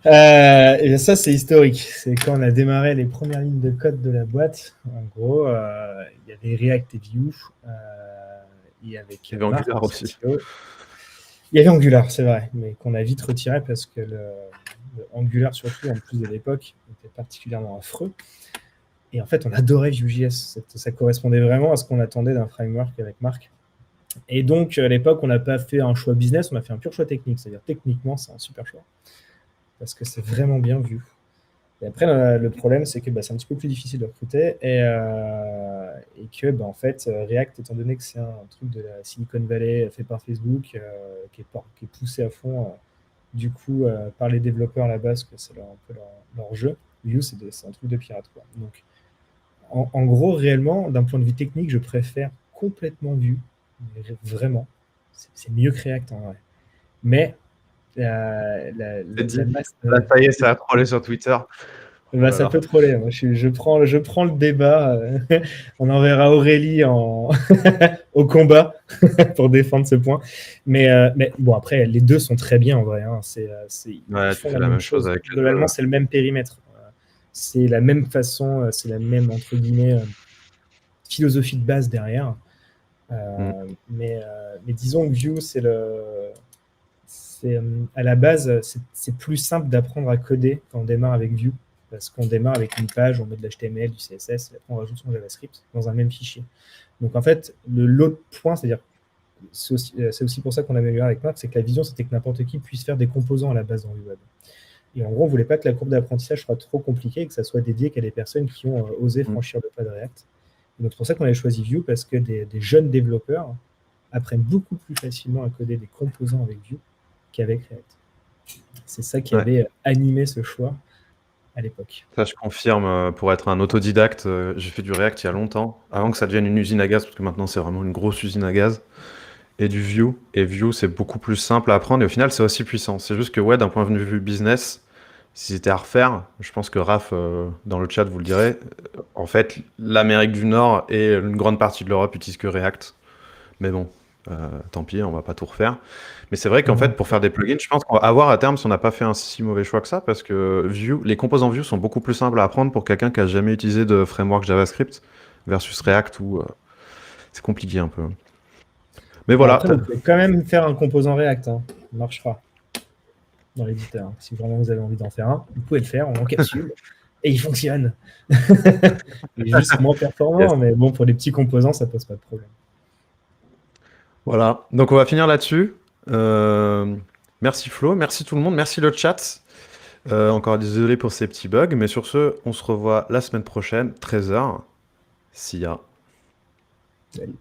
Et ça, c'est historique. C'est quand on a démarré les premières lignes de code de la boîte. En gros, il y avait React et Vue. Et avec Il y avait Marc, Angular le aussi. CTO. Il y avait Angular, c'est vrai, mais qu'on a vite retiré parce que le Angular, surtout en plus de l'époque, était particulièrement affreux. Et en fait, on adorait Vue.js. Ça correspondait vraiment à ce qu'on attendait d'un framework avec Marc. Et donc, à l'époque, on n'a pas fait un choix business, on a fait un pur choix technique. C'est-à-dire, techniquement, c'est un super choix. Parce que c'est vraiment bien vu. Et après, le problème, c'est que c'est un petit peu plus difficile de recruter et que, en fait, React, étant donné que c'est un truc de la Silicon Valley fait par Facebook, qui est poussé à fond, du coup, par les développeurs à la base, que c'est un peu leur jeu. Vue, c'est un truc de pirate. Quoi. Donc, en gros, réellement, d'un point de vue technique, je préfère complètement Vue. Vraiment. C'est mieux que React en vrai. Mais C'est dit. la masse. Là, ça y est, ça a trollé sur Twitter. Bah, ça Voilà. peut troller. Moi, je prends le débat. On enverra Aurélie au combat pour défendre ce point. Mais bon, après, les deux sont très bien en vrai. Hein. Ils Ouais, tu font fais la la même même chose chose. avec les Globalement, deux. c'est le même périmètre. C'est la même façon, c'est la même, entre guillemets, philosophie de base derrière. Mm. Mais disons que Vue, à la base, c'est plus simple d'apprendre à coder quand on démarre avec Vue, parce qu'on démarre avec une page, on met de l'HTML, du CSS, et après on rajoute son JavaScript dans un même fichier. Donc en fait, l'autre point, c'est-à-dire, c'est aussi pour ça qu'on a amélioré avec Marc, c'est que la vision, c'était que n'importe qui puisse faire des composants à la base dans le web. Et en gros, on ne voulait pas que la courbe d'apprentissage soit trop compliquée et que ça soit dédié qu'à des personnes qui ont osé Mm. franchir le pas de React. Et donc c'est pour ça qu'on a choisi Vue, parce que des jeunes développeurs apprennent beaucoup plus facilement à coder des composants avec Vue qu'avec React. C'est ça qui Ouais. avait animé ce choix à l'époque. Ça, je confirme, pour être un autodidacte, j'ai fait du React il y a longtemps, avant que ça devienne une usine à gaz, parce que maintenant c'est vraiment une grosse usine à gaz, et du Vue. Et Vue, c'est beaucoup plus simple à apprendre, et au final, c'est aussi puissant. C'est juste que, ouais, d'un point de vue business, si c'était à refaire, je pense que Raph, dans le chat, vous le direz, en fait, l'Amérique du Nord et une grande partie de l'Europe utilisent que React. Mais bon, tant pis, on va pas tout refaire. Mais c'est vrai qu'en fait, pour faire des plugins, je pense qu'on va avoir à terme si on n'a pas fait un si mauvais choix que ça, parce que Vue, les composants Vue sont beaucoup plus simples à apprendre pour quelqu'un qui a jamais utilisé de framework JavaScript versus React où c'est compliqué un peu. Mais Bon, voilà, après, vous pouvez quand même faire un composant React. Hein. Ça marchera dans l'éditeur. Hein. Si vraiment vous avez envie d'en faire un, vous pouvez le faire en capsule. Et il fonctionne. Il est juste moins yes. performant, mais bon, pour les petits composants, ça pose pas de problème. Voilà. Donc on va finir là-dessus. Merci Flo, merci tout le monde, merci le chat. Encore désolé pour ces petits bugs, mais sur ce, on se revoit la semaine prochaine, 13h. See ya. Salut.